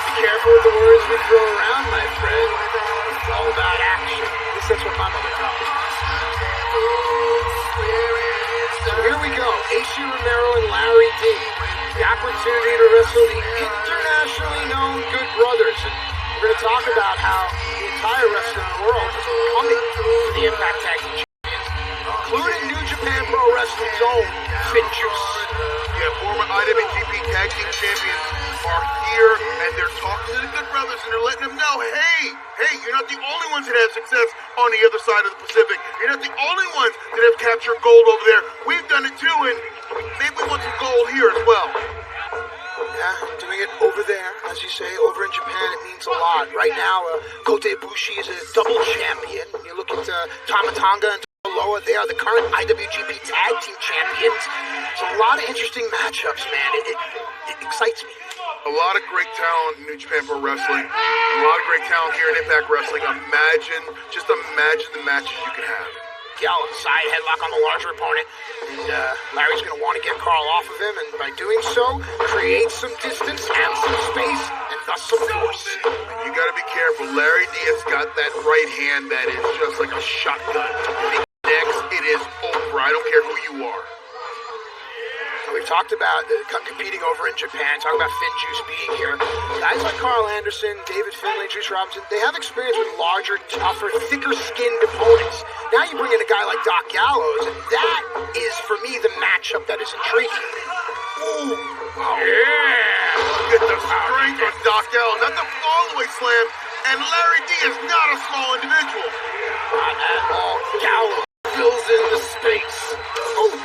Speaker 1: Be careful with the words we throw around, my friend. It's all about action. At least that's what my mother taught me. So here we go. AC Romero and Larry D. The opportunity to wrestle the internationally known Good Brothers. And we're going to talk about how the entire wrestling world is coming to the Impact Tag Team Champions, including New Japan Pro Wrestling's own Finn Juice.
Speaker 2: Yeah, former IWGP Tag Team Champions are here, and they're talking to the Good Brothers, and they're letting them know, hey, you're not the only ones that have success on the other side of the Pacific. You're not the only ones that have captured gold over there. We've done it too, and maybe we want some gold here as well.
Speaker 1: Yeah, doing it over there, as you say, over in Japan, it means a lot. Right now, Kota Ibushi is a double champion. You look at Tama Tonga and Loa, they are the current IWGP Tag Team Champions. It's a lot of interesting matchups, man. It excites me.
Speaker 2: A lot of great talent in New Japan Pro Wrestling. A lot of great talent here in Impact Wrestling. Just imagine the matches you can have.
Speaker 1: Gallo, side headlock on the larger opponent. And Larry's going to want to get Carl off of him, and by doing so, create some distance and some space, and thus some force.
Speaker 2: You got to be careful. Larry Diaz got that right hand that is just like a shotgun. If he connects, it is over. I don't care who you are.
Speaker 1: We've talked about competing over in Japan, talking about Finn Juice being here. Guys like Carl Anderson, David Finlay, Juice Robinson, they have experience with larger, tougher, thicker-skinned opponents. Now you bring in a guy like Doc Gallows, and that is, for me, the matchup that is intriguing.
Speaker 2: Ooh. Wow. Yeah! Look at the strength of Doc Gallows. That's a fallaway slam, and Larry D is not a small individual.
Speaker 1: Not at all. Gallows fills in the space. Oh.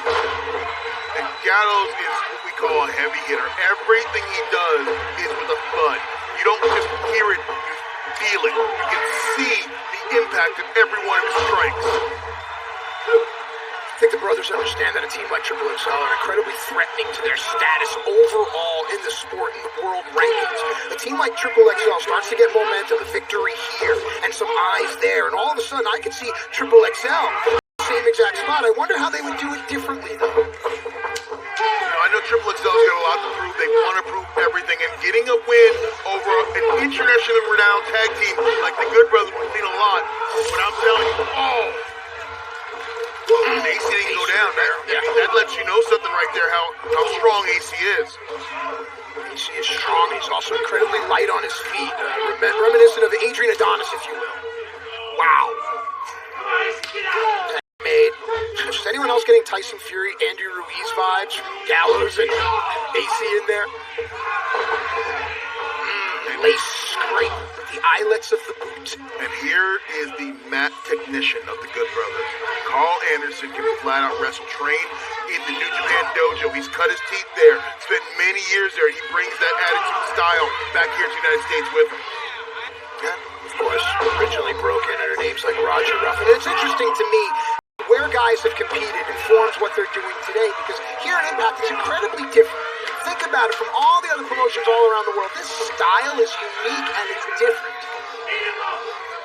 Speaker 2: And Gallows is what we call a heavy hitter. Everything he does is with a thud. You don't just hear it, you feel it. You can see the impact of every one of his strikes.
Speaker 1: I think the brothers understand that a team like Triple XL are incredibly threatening to their status overall in the sport and the world rankings. A team like Triple XL starts to get momentum, a victory here, and some eyes there, and all of a sudden I can see Triple XL in the same exact spot. I wonder how they would do it differently, though.
Speaker 2: I know Triple XL's got a lot to prove. They want to prove everything, and getting a win over an internationally renowned tag team like the Good Brothers would mean a lot. But I'm telling you, AC didn't go down. That lets you know something right there, how strong AC is.
Speaker 1: AC is strong. He's also incredibly light on his feet, reminiscent of Adrian Adonis, if you will. Wow. Made. Is anyone else getting getting Tyson Fury, Andy Ruiz vibes, Gallows and AC in there. Lace scrape with the eyelets of the boot.
Speaker 2: And here is the mat technician of the Good Brothers. Carl Anderson can flat out wrestle. Trained in the New Japan dojo. He's cut his teeth there. Spent many years there. He brings that attitude style back here to the United States with him.
Speaker 1: Yeah, of course, originally broken under names like Roger Ruffin. It's interesting to me where guys have competed informs what they're doing today, because here at Impact it's incredibly different. Think about it, from all the other promotions all around the world, this style is unique and it's different.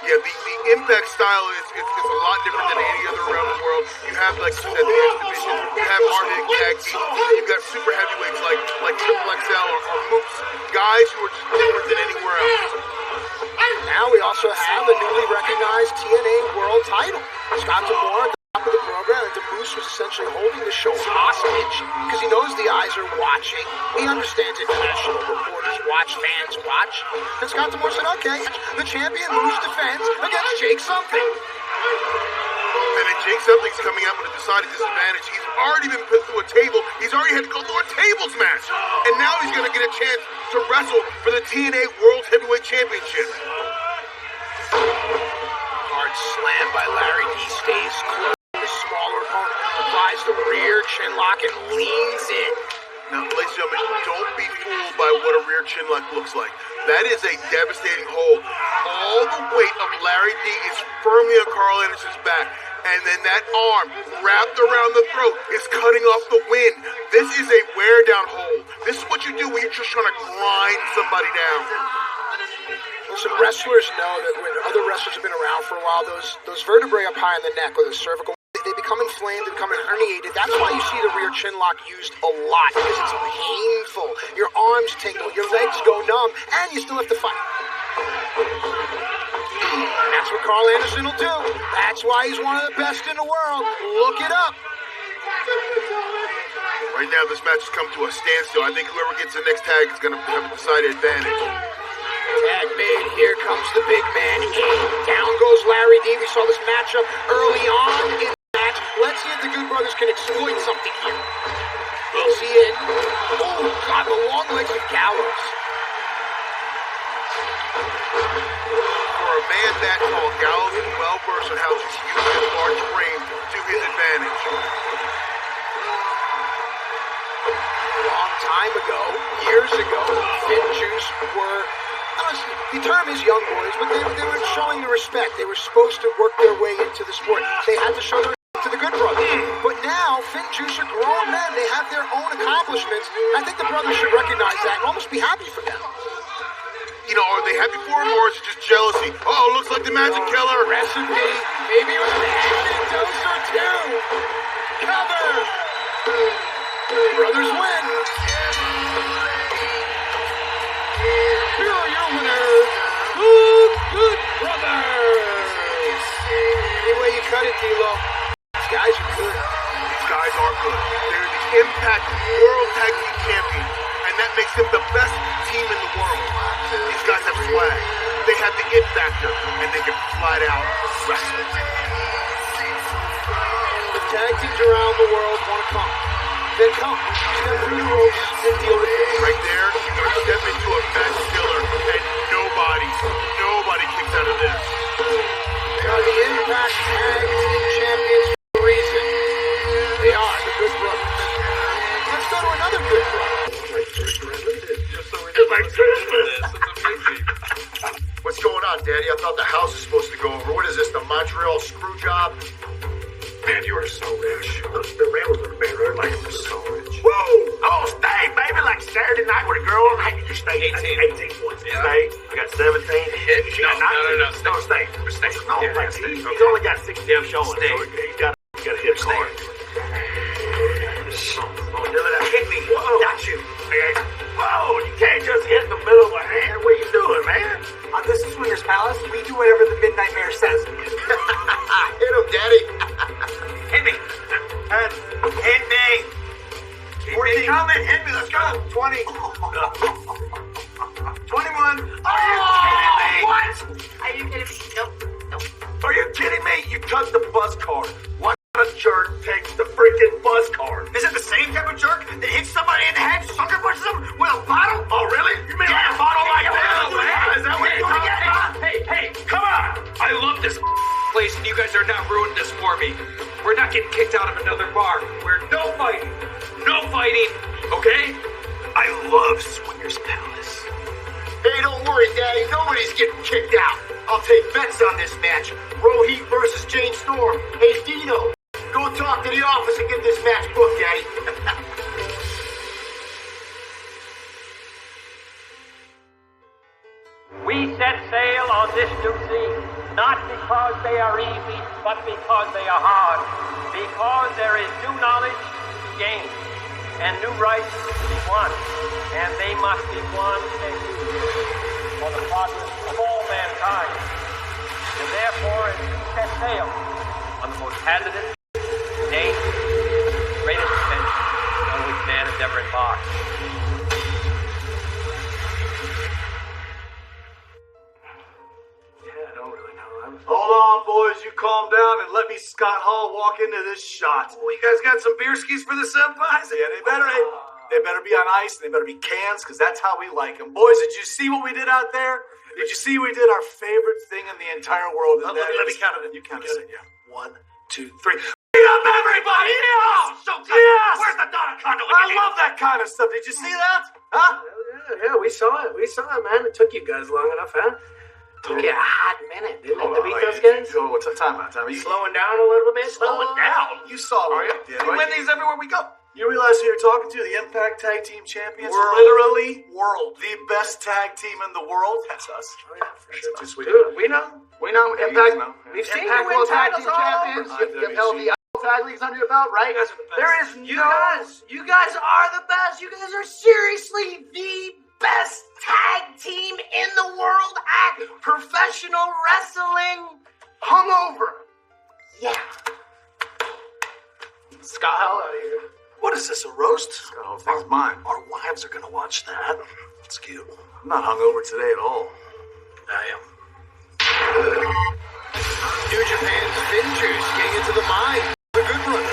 Speaker 2: Yeah, the Impact style is a lot different than any other around the world. You have, like you said, the X Division, you have hard-hitting tag teams, you've got super heavyweights like Triple XL or Moose, guys who are just different than anywhere else.
Speaker 1: Now we also have a newly recognized TNA World title. Scott D'Amore at the top of the program, and Moose was essentially holding the show hostage because he knows the eyes are watching. He understands international reporters watch, fans watch. And Scott D'Amore said, okay, the champion Moose defends against Jake Something.
Speaker 2: And then Jake Something's coming out with a decided disadvantage. He's already been put through a table. He's already had to go through a tables match. And now he's going to get a chance to wrestle for the TNA World Heavyweight Championship.
Speaker 1: Hard slam by Larry D. Stays close. The smaller opponent applies the rear chin lock and leans in.
Speaker 2: Now, ladies and gentlemen, don't be fooled by what a rear chin lock looks like. That is a devastating hold. All the weight of Larry D is firmly on Carl Anderson's back. And then that arm wrapped around the throat is cutting off the wind. This is a wear-down hold. This is what you do when you're just trying to grind somebody down.
Speaker 1: Listen, wrestlers know that when other wrestlers have been around for a while, those vertebrae up high in the neck or the cervical, they become inflamed, they become herniated. That's why you see the rear chin lock used a lot, because it's painful. Your arms tingle, your legs go numb, and you still have to fight. That's what Carl Anderson will do. That's why he's one of the best in the world. Look it up.
Speaker 2: Right now, this match has come to a standstill. I think whoever gets the next tag is going to have a decided advantage.
Speaker 1: Tag made. Here comes the big man. Down goes Larry D. We saw this matchup early on in the match. Let's see if the Good Brothers can exploit something here. AC in. Oh, God, the long legs of Gallows.
Speaker 2: For a man that tall, Gallows is well versed on how to use his large frame to his advantage.
Speaker 1: A long time ago, years ago, Finn Juice were, the term is young boys, but they were showing the respect. They were supposed to work their way into the sport. They had to show the respect to the Good Brothers. But now, Finn Juice are grown men. They have their own accomplishments. I think the brothers should recognize that and almost be happy for them.
Speaker 2: You know, are they happy for him, or is it just jealousy? Oh, looks like the Magic Killer.
Speaker 1: Recipe. Maybe it was an added dose or two. Cover. Brothers win. Here are your winners, Good Brothers. Any way you cut it, D-Lo. These guys are good.
Speaker 2: These guys are good. They're the Impact World Tag Team Champions, and that makes them the best team in the world. These guys have swag. They have the it factor, and they can flat out wrestle.
Speaker 1: The tag teams around the world want to come. Then come. Step through the ropes and deal with it.
Speaker 2: Right there, you're going to step into a match killer, and nobody kicks out of this.
Speaker 1: They are the Impact Tag Team Champions for a reason. They are the Good Brothers. Let's go to another Good Brother.
Speaker 2: It's like Christmas. What's going on, Daddy? I thought the house was supposed to go over. What is this, the Montreal screw job?
Speaker 7: Man, you are so rich.
Speaker 2: The rails are big, right? Like I'm so rich.
Speaker 7: Woo! Oh, stay, baby, like Saturday night with a girl. How you stay? 18 points.
Speaker 11: Yeah.
Speaker 7: Stay. I got 17. She got 19.
Speaker 11: No, stay.
Speaker 7: Stay. No,
Speaker 11: Yeah,
Speaker 7: like,
Speaker 11: stay.
Speaker 7: he's only got 6 damn showing.
Speaker 11: Stay.
Speaker 7: So he got to hit
Speaker 11: Stay.
Speaker 7: hard. Hit me. Whoa. Got you. Whoa, you can't just hit the middle of a hand. What are you doing, man?
Speaker 8: On this is Swingers Palace, we do whatever the Midnight Mayor says.
Speaker 2: Hit him, Daddy.
Speaker 11: Hit me. Hit me.
Speaker 8: 14.
Speaker 11: Coming. Hit me. Let's go.
Speaker 8: 20. 21.
Speaker 7: Are you kidding me?
Speaker 11: What? Are you kidding me? Nope.
Speaker 7: Are you kidding me? You took the bus card. What kind of jerk takes the freaking
Speaker 8: freaking buzz car. Is it the same type of jerk that hits somebody in the head, sucker punches them with a bottle? Oh, really? You mean like a bottle like this? Is that what you're doing again, huh?
Speaker 5: Hey, come on! I love this place, and you guys are not ruining this for me. We're not getting kicked out of another bar. We're no fighting, okay?
Speaker 8: I love Swingers Palace.
Speaker 1: Hey, don't worry, Daddy. Nobody's getting kicked out. I'll take bets on this match. Rohit versus Jane Storm. Hey, Dino, go talk to the office and get this match booked, Daddy.
Speaker 14: We set sail on this new sea, not because they are easy, but because they are hard. Because there is new knowledge to gain, and new rights to be won, and they must be won and used for the progress of all mankind. And therefore, as we set sail on the most hazardous, dangerous, greatest adventure on which man has ever embarked.
Speaker 8: Hold on, boys. You calm down and let me, Scott Hall, walk into this shot. Oh, you guys got some beer skis for the senpais? Yeah, they better be on ice and they better be cans, because that's how we like them. Boys, did you see what we did out there? Did you see we did our favorite thing in the entire world? Let me count it in. You count it in. Yeah. 1, 2, 3. Beat up everybody! Yeah! So good. Yes! Where's the Donna Condo? I love that kind of stuff. Did you see that? Huh?
Speaker 11: Yeah, we saw it. Man. It took you guys long enough, huh? Took you a hot minute, didn't it, to beat those guys?
Speaker 8: What's the time out? You
Speaker 11: slowing down a little bit?
Speaker 8: Slowing down? You saw what we did. We win these everywhere we go. You realize who you're talking to? The Impact Tag Team Champions? Literally, the best tag team in the world. That's us. Oh, yeah, for sure.
Speaker 11: Dude, we know. Impact.
Speaker 8: We've seen you win titles all over.
Speaker 11: You've held the tag leagues under your belt, right? You guys are the best. You guys are seriously the best tag team in the world at professional wrestling. Hungover. Yeah.
Speaker 8: Scott Hall out here. What is this, a roast? Scott Hall thinks mine. Our wives are going to watch that. That's cute. I'm not hungover today at all. I am.
Speaker 1: New Japan's Finn Juice getting into the mind. The Good Brothers.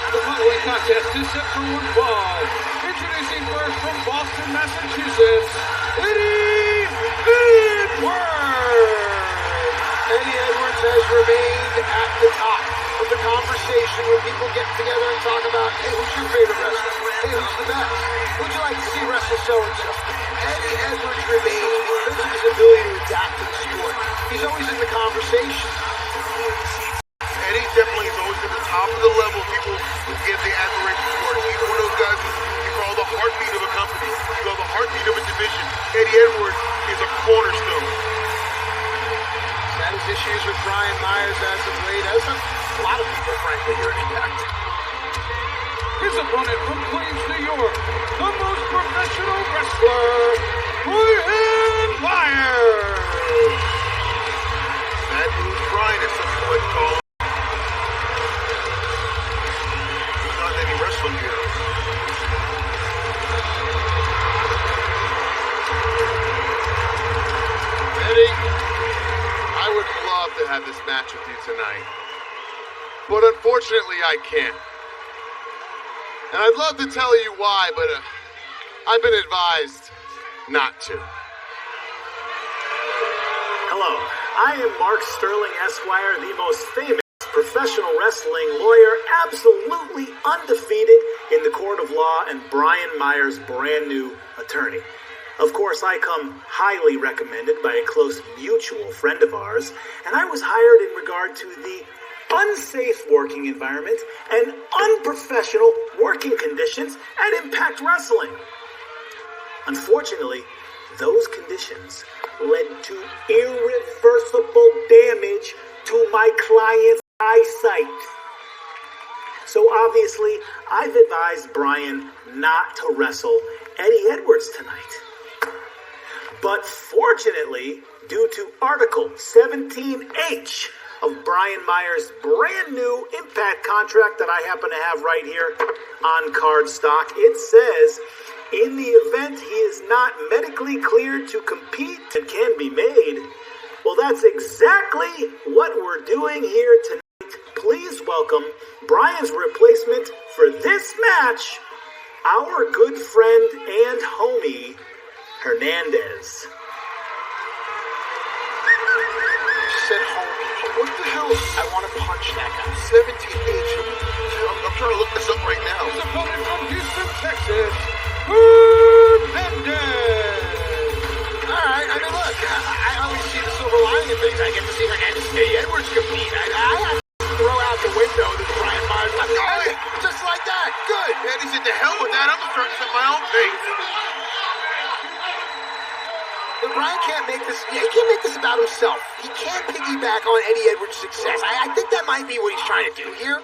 Speaker 3: The following contest is set for one fall. Introducing first from Boston, Massachusetts, Eddie Edwards.
Speaker 1: Eddie Edwards has remained at the top of the conversation when people get together and talk about, hey, who's your favorite wrestler? Hey, who's the best? Who'd you like to see wrestle so-and-so? Eddie Edwards remains because of his ability to adapt to the sport. He's always in the conversation.
Speaker 2: Eddie definitely is always at the top of the level. People who give the admiration for it. He's one of those guys you call the heartbeat of a company. You call the heartbeat of a division. Eddie Edwards is a cornerstone.
Speaker 1: He's had his issues with Brian Myers as of late, as a lot of people, frankly, here at Impact.
Speaker 3: His opponent from Queens, New York, the most professional wrestler, Brian Myers.
Speaker 2: Bad news Brian at some point, call. He's not any wrestling here.
Speaker 6: Eddie, I would love to have this match with you tonight, but unfortunately I can't. And I'd love to tell you why, but I've been advised not to.
Speaker 15: Hello, I am Mark Sterling, Esquire, the most famous professional wrestling lawyer, absolutely undefeated in the court of law, and Brian Myers' brand new attorney. Of course, I come highly recommended by a close mutual friend of ours, and I was hired in regard to the unsafe working environment and unprofessional working conditions at Impact Wrestling. Unfortunately, those conditions led to irreversible damage to my client's eyesight. So obviously, I've advised Brian not to wrestle Eddie Edwards tonight. But fortunately, due to Article 17H of Brian Myers' brand new Impact contract that I happen to have right here on card stock, it says, in the event he is not medically cleared to compete and can be made. Well, that's exactly what we're doing here tonight. Please welcome Brian's replacement for this match, our good friend and homie, Hernandez.
Speaker 6: Said homie. What the hell? I want to punch that guy. 17 age. I'm trying to look this up right now.
Speaker 3: His opponent from Houston, Texas, Hernandez.
Speaker 1: Alright, I mean, look, I always see the silver lining in things. I get to see Hernandez and Eddie Edwards compete. I have to throw out the window that Brian Myers left. Hey, just like that. Good.
Speaker 2: Eddie said, to hell with that. I'm going to start to set my own pace.
Speaker 1: But Brian can't make this, he can't make this about himself. He can't piggyback on Eddie Edwards' success. I think that might be what he's trying to do here.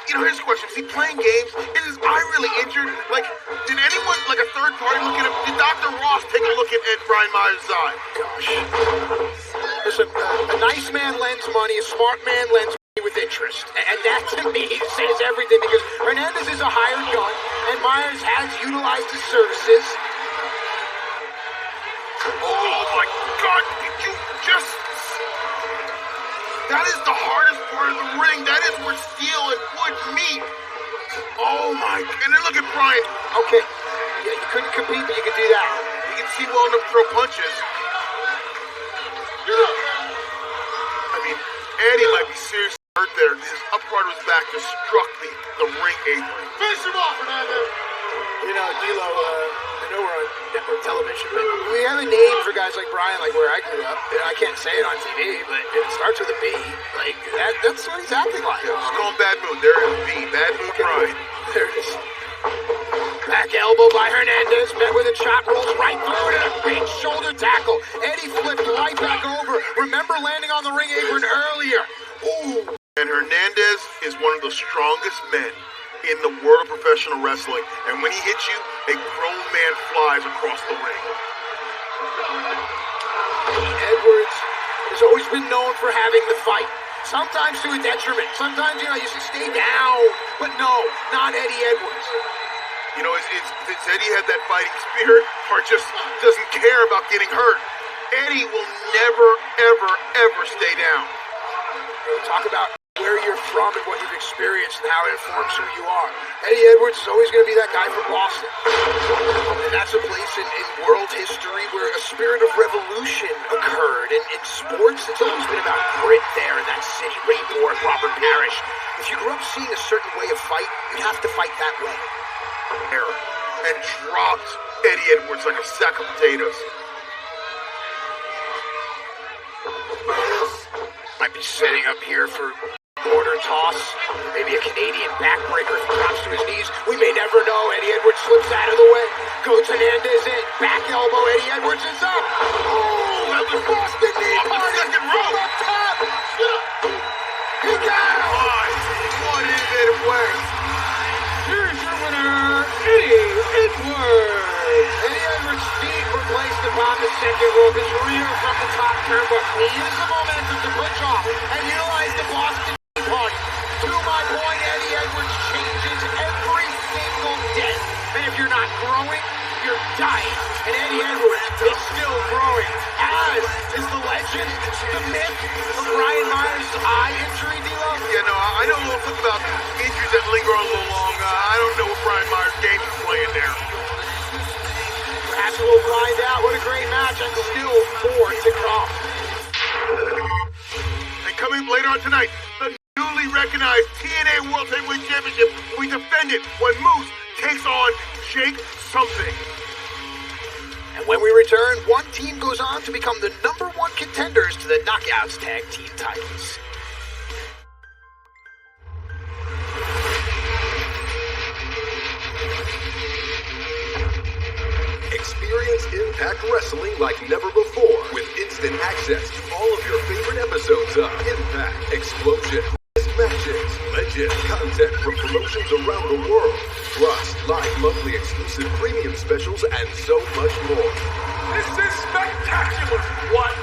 Speaker 2: Here's a question. Is he playing games? Is his eye really injured? Like, did anyone, like a third party look at him? Did Dr. Ross take a look at Brian Myers' eye?
Speaker 1: Gosh. Listen, a nice man lends money, a smart man lends money with interest. And that, to me, says everything, because Hernandez is a hired gun, and Myers has utilized his services.
Speaker 2: Oh my God, did you just... That is the hardest part of the ring. That is where steel and wood meet. Oh my... And then look at Brian.
Speaker 1: Okay. Yeah, you couldn't compete, but you could do that.
Speaker 2: You can see well enough to throw punches. I mean, Eddie might be seriously hurt there. His up part of his back just struck the ring apron.
Speaker 6: Finish him off, Hernandez.
Speaker 1: You know, D'Lo, I know we're on network television, but we have a name for guys like Brian, like where I grew up. I can't say it on TV, but it starts with a B. Like, that's what he's acting like.
Speaker 2: Yeah, just go on Bad Mood. There is B. Bad Mood Brian.
Speaker 1: There it is. Back elbow by Hernandez, met with a chop, rolls right through it, and a big shoulder tackle. Eddie flipped right back over. Remember landing on the ring apron earlier. Ooh.
Speaker 2: And Hernandez is one of the strongest men in the world of professional wrestling. And when he hits you, a grown man flies across the ring.
Speaker 1: Edwards has always been known for having the fight. Sometimes to a detriment. Sometimes, you should stay down. But no, not Eddie Edwards.
Speaker 2: You know, it's Eddie had that fighting spirit, or just doesn't care about getting hurt. Eddie will never, ever, ever stay down.
Speaker 1: Talk about where you're from and what you've experienced and how it informs who you are. Eddie Edwards is always going to be that guy from Boston. And that's a place in world history where a spirit of revolution occurred. And in sports, it's always been about grit there in that city. Ray Borg, Robert Parrish. If you grew up seeing a certain way of fight, you have to fight that way.
Speaker 2: And dropped Eddie Edwards like a sack of potatoes.
Speaker 1: Might be setting up here for border toss, maybe a Canadian backbreaker if he drops to his knees. We may never know. Eddie Edwards slips out of the way. Goes Hernandez in. Back elbow. Eddie Edwards is up. Oh, that was Boston knee party.
Speaker 2: Second row.
Speaker 1: Up top. He got him.
Speaker 2: One innovative way.
Speaker 3: Here's your winner, Eddie Edwards.
Speaker 1: Eddie Edwards' feet were placed upon the second rope. His rear from the top turnbuckle. He used the momentum to push off and utilize the Boston party. To my point, Eddie Edwards changes every single day. And if you're not growing, you're dying. And Eddie Edwards is still growing. As is the legend, the myth of Brian Myers' eye injury, D'Lo.
Speaker 2: Yeah, no, I know a little bit about injuries that linger on a little long. I don't know what Brian Myers' game is playing there.
Speaker 1: Perhaps we'll find out. What a great match, and still more to come.
Speaker 2: And coming up later on tonight, the newly recognized TNA World Heavyweight Championship will be defended when Moose takes on Jake something.
Speaker 1: And when we return, one team goes on to become the #1 contenders to the Knockouts Tag Team titles.
Speaker 16: Experience Impact Wrestling like never before with instant access to all of your favorite episodes of Impact, Explosion, matches, legend, content from promotions around the world, plus live monthly exclusive premium specials and so much more.
Speaker 7: This is spectacular! What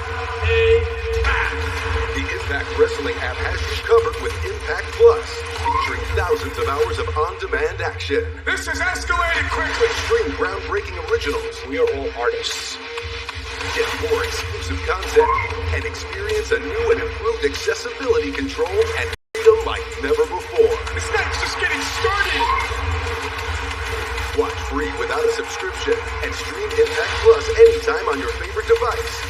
Speaker 7: a match!
Speaker 16: The Impact Wrestling app has you covered with Impact Plus, featuring thousands of hours of on-demand action.
Speaker 7: This is escalating quickly!
Speaker 16: Stream groundbreaking originals. We are all artists. Get more exclusive content and experience a new and improved accessibility control and freedom like never subscription and stream Impact Plus anytime on your favorite device.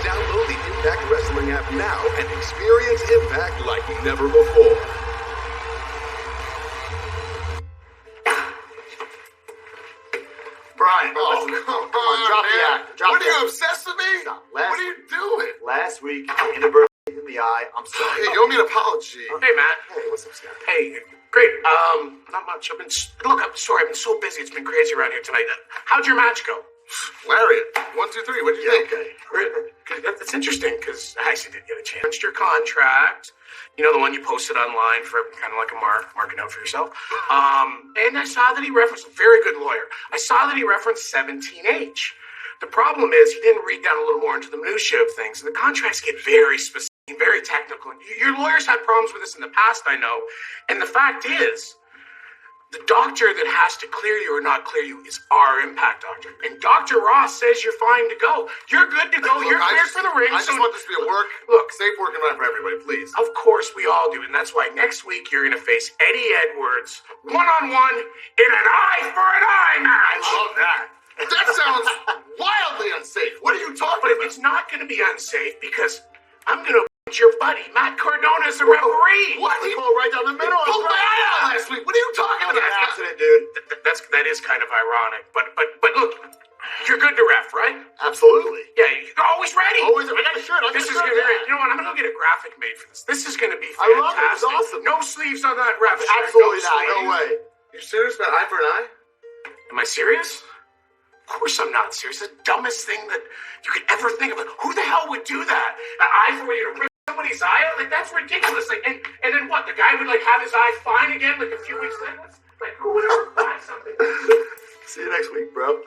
Speaker 16: Download the Impact Wrestling app now and experience Impact like never before.
Speaker 11: Brian,
Speaker 6: come on,
Speaker 11: drop the
Speaker 6: man.
Speaker 11: act. Drop
Speaker 6: What
Speaker 11: the
Speaker 6: are you,
Speaker 11: act.
Speaker 6: obsessed with me?
Speaker 11: Stop.
Speaker 6: What are you doing?
Speaker 11: Last week, inadvertently hit the eye. I'm sorry.
Speaker 6: Hey, you owe me an apology.
Speaker 7: Hey, Matt.
Speaker 11: Hey, what's up, Scott?
Speaker 7: Hey, great. Not much. I'm sorry. I've been so busy. It's been crazy around here tonight. How'd your match go?
Speaker 6: Lariat. 1, 2, 3. What do you think?
Speaker 7: Okay. That's interesting because I actually did get a chance. Your contract. You know, the one you posted online for kind of like a marking out for yourself. And I saw that he referenced a very good lawyer. I saw that he referenced 17H. The problem is he didn't read down a little more into the minutiae of things. And the contracts get very specific, very technical. Your lawyers had problems with this in the past, I know. And the fact is, the doctor that has to clear you or not clear you is our Impact doctor. And Dr. Ross says you're fine to go. You're good to go.
Speaker 6: Look,
Speaker 7: You're cleared for the ring.
Speaker 6: I just want this to be a safe work environment for everybody, please.
Speaker 7: Of course we all do. And that's why next week you're going to face Eddie Edwards one-on-one in an eye-for-an-eye match.
Speaker 6: I love that. That sounds wildly unsafe. What are you talking about?
Speaker 7: It's not going to be unsafe because I'm going to your buddy, Matt Cardona, is a referee.
Speaker 6: What? He pulled right down the middle. He pulled my eye out last week. What are you talking about?
Speaker 11: An accident, dude.
Speaker 7: That is kind of ironic. But look, you're good to ref, right?
Speaker 6: Absolutely.
Speaker 7: Yeah, you're always ready.
Speaker 6: Always. I got a shirt.
Speaker 7: This is going to be great. You know what? I'm going to go get a graphic made for this. This is going to be
Speaker 6: I
Speaker 7: fantastic.
Speaker 6: love it. It's awesome.
Speaker 7: No sleeves on that ref shirt.
Speaker 11: Absolutely not.
Speaker 6: No way. You serious about eye for an eye?
Speaker 7: Am I serious? Of course I'm not serious. The dumbest thing that you could ever think of. Who the hell would do that? An eye for you to rip somebody's eye out? Like, that's ridiculous. Like, and then what? The guy would, like, have his eye fine again, like, a few weeks later? Like, who would ever buy something?
Speaker 11: See you next week, bro.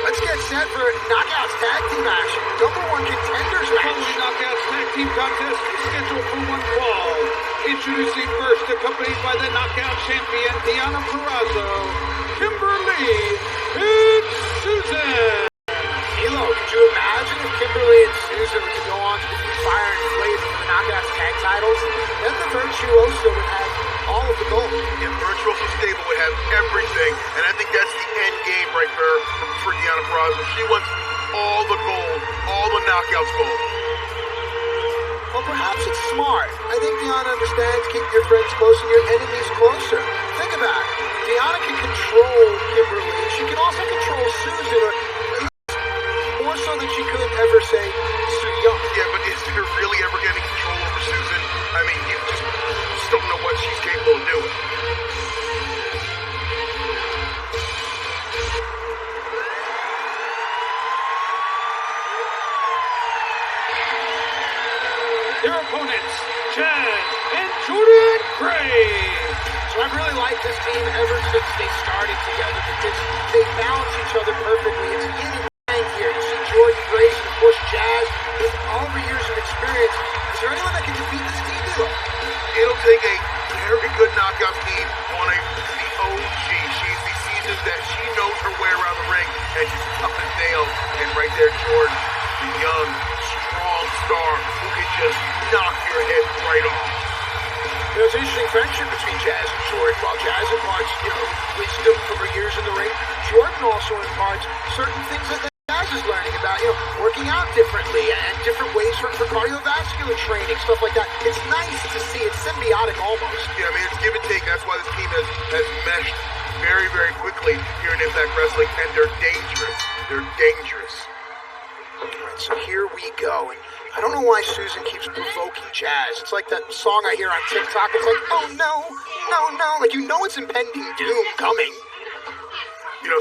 Speaker 1: Let's get set for Knockouts Tag Team action. #1 contenders match.
Speaker 3: Following Knockouts Tag Team contest is scheduled for one fall. Introducing first, accompanied by the Knockout champion Deonna Purrazzo, Kimberly and Susan.
Speaker 1: Halo, could you imagine if Kimberly and Susan were to go on to defeat Fire and Flame for the Knockouts Tag titles? Then the Virtuoso would have all of the gold.
Speaker 2: Yeah, Virtuoso Stable would have everything, and I think that's the end game right for Deonna Purrazzo. She wants all the gold, all the Knockouts gold.
Speaker 1: Well, perhaps it's smart. I think Deonna understands keep your friends close and your enemies closer. Think about it. Deonna can control Kimberly. She can also control Susan, or at least more so than she could ever say Sue Young.
Speaker 2: Yeah, but is there really ever getting control over Susan? I mean, you just don't know what she's capable of doing.
Speaker 3: Their opponents, Chad and Jordan Gray.
Speaker 1: So I've really liked this team ever since they started together because they balance each other perfectly. It's yin and yang here. You see Jordan Grace and of course Jazz with all the years of experience. Is there anyone that can defeat this team, D'Lo?
Speaker 2: It'll take a very good knockout team on the OG. She's the seasons that she knows her way around the ring, and she's tough as nails. And right there, Jordan, the young, strong star who can just knock your head right off.
Speaker 1: There's an interesting friendship between Jazz and Jordan. While Jazz imparts, wisdom from her years in the ring, Jordan also imparts certain things that Jazz is learning about, working out differently and different ways for cardiovascular training, stuff like that. It's nice to see. It's symbiotic almost.
Speaker 2: Yeah, I mean, it's give and take. That's why this team has meshed very, very quickly here in Impact Wrestling, and they're dangerous. They're dangerous.
Speaker 1: All right, so here we go. And I don't know why Susan keeps provoking Jazz. It's like that song I hear on TikTok. It's like, oh no, no, no. Like, it's impending doom coming.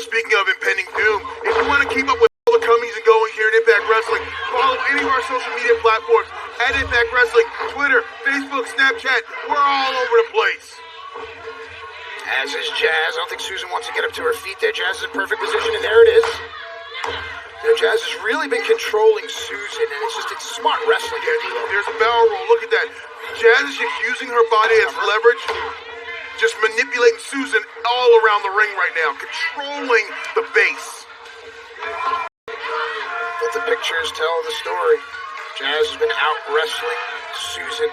Speaker 2: Speaking of impending doom, if you want to keep up with all the comings and goings here in Impact Wrestling, follow any of our social media platforms at Impact Wrestling, Twitter, Facebook, Snapchat. We're all over the place.
Speaker 1: As is Jazz. I don't think Susan wants to get up to her feet there. Jazz is in perfect position, and there it is. Jazz has really been controlling Susan, and it's smart wrestling here, D'Lo.
Speaker 2: There's a barrel roll. Look at that. Jazz is just using her body as leverage, just manipulating Susan all around the ring right now, controlling the base.
Speaker 1: But the pictures tell the story. Jazz has been out wrestling Susan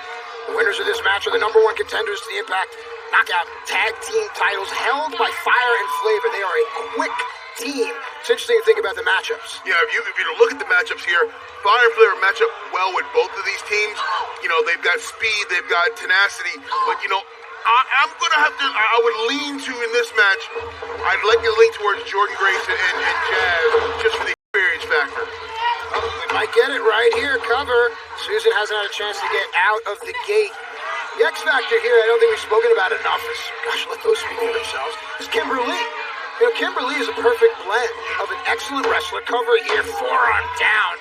Speaker 1: The winners of this match are the #1 contenders to the Impact Knockout Tag Team titles held by Fire and Flavor. They are a quick team. It's interesting to think about the matchups.
Speaker 2: Yeah, if you look at the matchups here, Fire and Flavor match up well with both of these teams. You know, they've got speed, they've got tenacity, but you know, I'm gonna have to. I would lean to in this match. I'd like to lean towards Jordan Grace and Jazz just for the experience factor.
Speaker 1: Oh, we might get it right here. Cover. Susan hasn't had a chance to get out of the gate. The X factor here, I don't think we've spoken about it enough. Gosh, let those speak for themselves. Is Kimber Lee. You know, Kimber Lee is a perfect blend of an excellent wrestler, cover here, forearm down,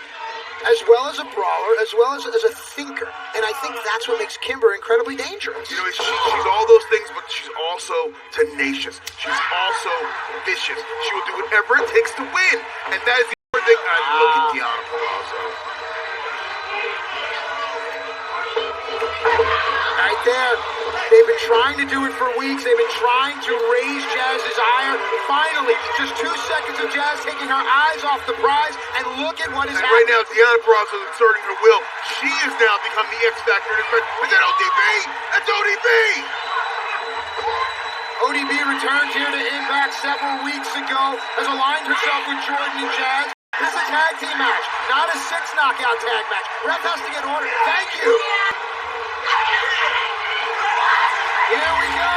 Speaker 1: as well as a brawler, as well as a thinker. And I think that's what makes Kimber incredibly dangerous.
Speaker 2: You know, she's all those things, but she's also tenacious. She's also vicious. She will do whatever it takes to win. And that is the other thing. Look at Deonna Purrazzo.
Speaker 1: Right there. They've been trying to do it for weeks. They've been trying to raise Jazz's ire. Finally, just 2 seconds of Jazz taking her eyes off the prize, and look at what is happening.
Speaker 2: Right now, Deonna Purrazzo is exerting her will. She has now become the X Factor in this match. Is that ODB? That's ODB!
Speaker 1: ODB returned here to Impact several weeks ago, has aligned herself with Jordan and Jazz. This is a tag team match, not a 6-knockout tag match. Ref has to get ordered. Thank you. Here we go.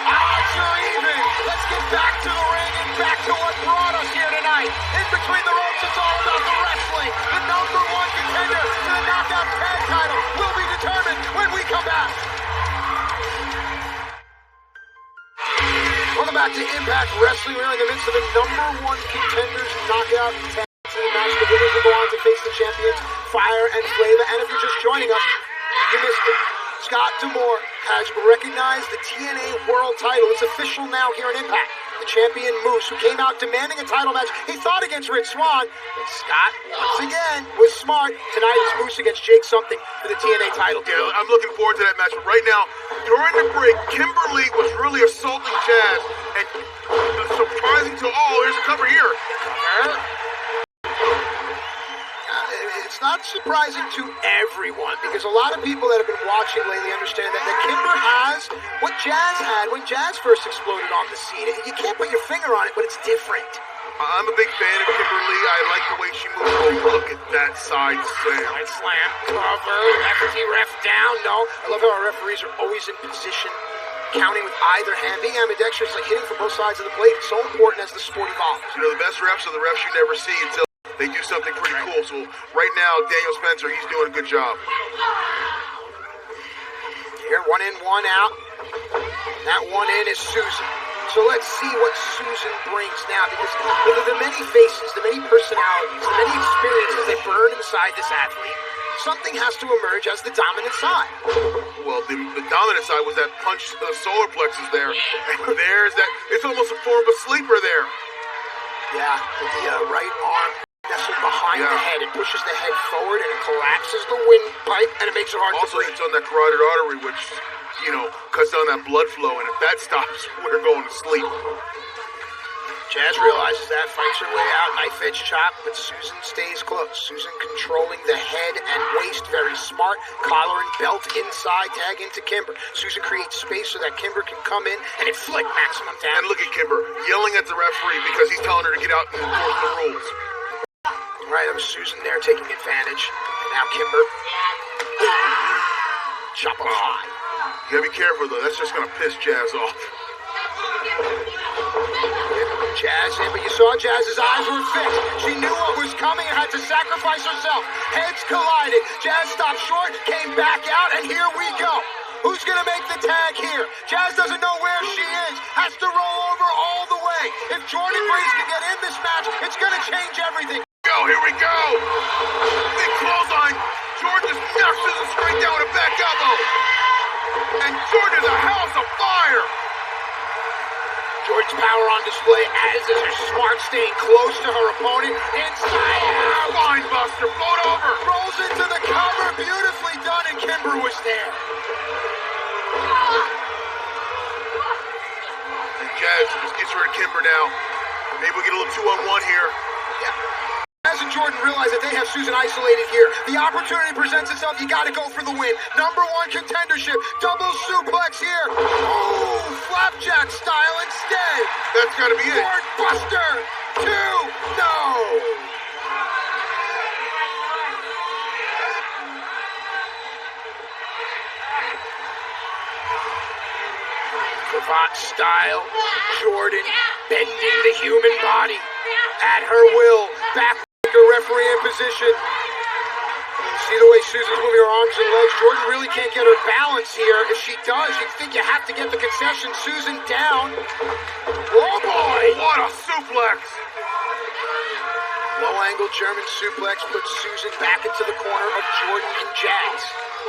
Speaker 1: Odds are even. Let's get back to the ring and back to what brought us here tonight. In between the ropes, it's all about the wrestling. The #1 contender to the Knockout Tag title will be determined when we come back. Welcome back to Impact Wrestling. We're in the midst of the #1 contenders Knockout Tag Team match. The winners will go on to face the champions, Fire and Flavor. And if you're just joining us, you missed it. Scott D'Amore has recognized the TNA World title. It's official now here in Impact. The champion Moose, who came out demanding a title match, he fought against Rich Swann, but Scott, once again, was smart. Tonight it's Moose against Jake Something for the TNA title.
Speaker 2: Yeah, I'm looking forward to that match, but right now, during the break, Kimber Lee was really assaulting Jazz, and surprising to all, there's a cover here.
Speaker 1: It's not surprising to everyone, because a lot of people that have been watching lately understand that Kimber has what Jazz had when Jazz first exploded on the scene. You can't put your finger on it, but it's different.
Speaker 2: I'm a big fan of Kimber Lee. I like the way she moves. Oh, look at that side slam.
Speaker 1: Side slam, cover, lefty, ref down. No, I love how our referees are always in position, counting with either hand. Being ambidextrous, like hitting from both sides of the plate, it's so important as the sport evolves.
Speaker 2: You know, the best refs are the refs you never see until they do something pretty cool. So right now, Daniel Spencer, he's doing a good job.
Speaker 1: Here, 1 in, 1 out. That 1 in is Susan. So let's see what Susan brings now, because the many faces, the many personalities, the many experiences that burn inside this athlete, something has to emerge as the dominant side.
Speaker 2: Well, the dominant side was that punch to the solar plexus there. And there's that. It's almost a form of a sleeper there.
Speaker 1: Yeah, the right arm nestled behind the head. It pushes the head forward and it collapses the windpipe, and it makes it hard to breathe.
Speaker 2: Also, it's on that carotid artery, which, you know, cuts down that blood flow, and if that stops, we're going to sleep.
Speaker 1: Jazz realizes that, fights her way out, knife edge chop, but Susan stays close. Susan controlling the head and waist, very smart. Collar and belt inside, tag into Kimber. Susan creates space so that Kimber can come in and inflict maximum damage.
Speaker 2: And look at Kimber yelling at the referee because he's telling her to get out and enforce the rules.
Speaker 1: Right, that was Susan there taking advantage. And now Kimber. Chop him high.
Speaker 2: You gotta be careful though, that's just gonna piss Jazz off.
Speaker 1: Jazz in, but you saw Jazz's eyes were fixed. She knew what was coming and had to sacrifice herself. Heads collided. Jazz stopped short, came back out, and here we go. Who's gonna make the tag here? Jazz doesn't know where she is. Has to roll over all the way. If Jordan Grace can get in this match, it's gonna change everything.
Speaker 2: Here we go. Big clothesline. Jordan just knocks her straight down with a back elbow. And Jordan's a house of fire.
Speaker 1: Jordan's power on display, as is her smart, staying close to her opponent. Inside out.
Speaker 2: Spine buster, float over.
Speaker 1: Rolls into the cover, beautifully done, and Kimber was there.
Speaker 2: And Jazz just gets rid of Kimber now. Maybe we get a little 2-on-1 here.
Speaker 1: Yeah. Jazz Jazz and Jordan realize that they have Susan isolated here. The opportunity presents itself. You got to go for the win. Number one contendership. Double suplex here. Oh, flapjack style instead.
Speaker 2: That's got to be it.
Speaker 1: Board buster. 2. No. Cravat style. Jordan bending the human body at her will. Back a referee in position. See the way Susan's moving her arms and legs. Jordan really can't get her balance here. If she does, you'd think you have to get the concession. Susan down. Oh boy!
Speaker 2: What a suplex!
Speaker 1: Low angle German suplex puts Susan back into the corner of Jordan and Jazz.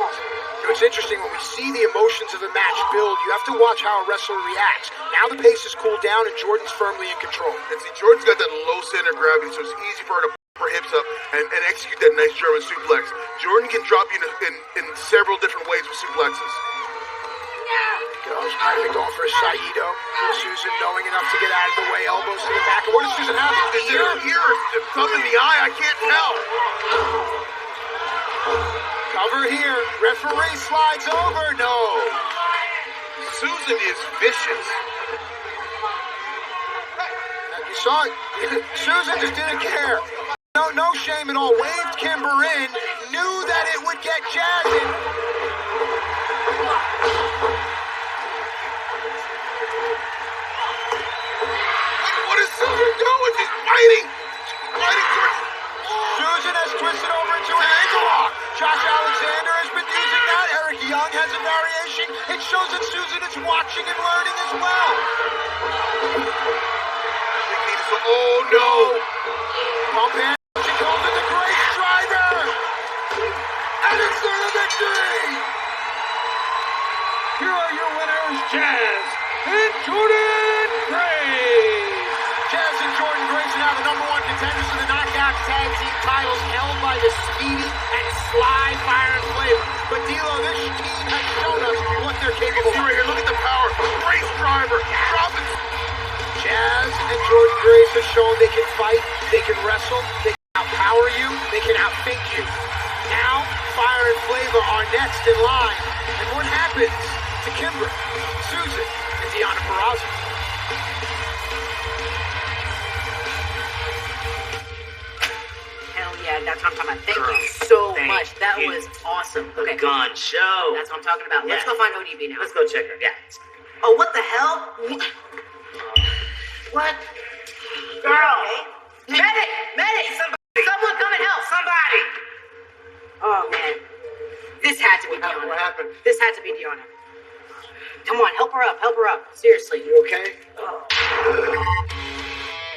Speaker 1: You know, it's interesting, when we see the emotions of the match build, you have to watch how a wrestler reacts. Now the pace has cooled down and Jordan's firmly in control.
Speaker 2: And see, Jordan's got that low center of gravity, so it's easy for her to put her hips up and execute that nice German suplex. Jordan can drop you in several different ways with suplexes.
Speaker 1: Goes, finally going for a Saito. Susan knowing enough to get out of the way, elbows to the back. And what does Susan have?
Speaker 2: Is there a ear or thumb in the eye? I can't tell.
Speaker 1: Cover here. Referee slides over. No.
Speaker 2: Susan is vicious.
Speaker 1: You saw it. Susan just didn't care. No shame at all. Waved Kimber in. Knew that it would get Jazz in.
Speaker 2: What is Susan doing? She's fighting. She's fighting towards...
Speaker 1: Susan has twisted over into an ankle lock. Josh Alexander has been using that. Eric Young has a variation. It shows that Susan is watching and learning as well.
Speaker 2: Oh no!
Speaker 1: Pump hand. She calls it the Grace Driver. And it's the victory.
Speaker 3: Here are your winners, Jazz and Jordan Grace.
Speaker 1: Jazz and Jordan Grace are now the number one contenders for the Knockout Tag Team titles, held by the Speedy and Sly Fire and Flavor. But D'Lo, this team has shown us what they're capable of.
Speaker 2: Right here, look at the power. Grace Driver, dropping.
Speaker 1: Jazz and Jordan Grace have shown they can fight, they can wrestle, they can outpower you, they can outthink you. Now, Fire and Flavor are next in line. And what happens to Kimber, Susan, and Deonna Purrazzo?
Speaker 17: Hell yeah, that's what I'm talking about. Thank you so much. That was awesome. Okay.
Speaker 13: Gone show.
Speaker 17: That's what I'm talking about. Let's go find ODB now.
Speaker 13: Let's go check her. Yeah.
Speaker 17: Oh, what the hell? What? Girl. Medic! Medic! Somebody! Someone come and help! Somebody! Oh, man. This had to be Deonna.
Speaker 1: What happened?
Speaker 17: This had to be Deonna. Come on, help her up. Help her up. Seriously.
Speaker 1: You okay?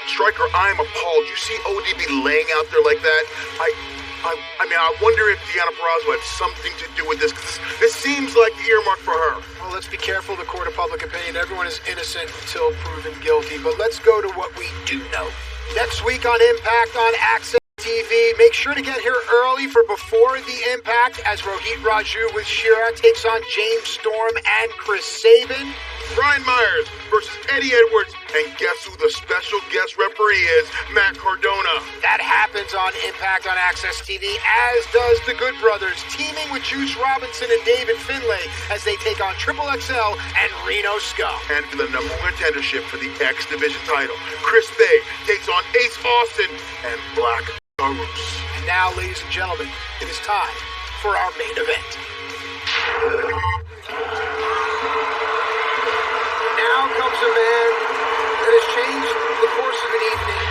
Speaker 2: Striker, I am appalled. You see ODB laying out there like that? I mean, I wonder if Deonna Purrazzo had something to do with this, because this seems like the earmark for her.
Speaker 1: Well, let's be careful. The court of public opinion. Everyone is innocent until proven guilty. But let's go to what we do know. Next week on Impact on Access TV. Make sure to get here early for Before the Impact as Rohit Raju with Shira takes on James Storm and Chris Sabin.
Speaker 2: Brian Myers versus Eddie Edwards. And guess who the special guest referee is? Matt Cardona.
Speaker 1: That happens on Impact on Access TV, as does the Good Brothers, teaming with Juice Robinson and David Finlay as they take on Triple XL and Reno Scum.
Speaker 2: And for the number one contendership for the X Division title, Chris Bay takes on Ace Austin and Black Taurus.
Speaker 1: And now, ladies and gentlemen, it is time for our main event. Now comes a man that has changed the course of an evening,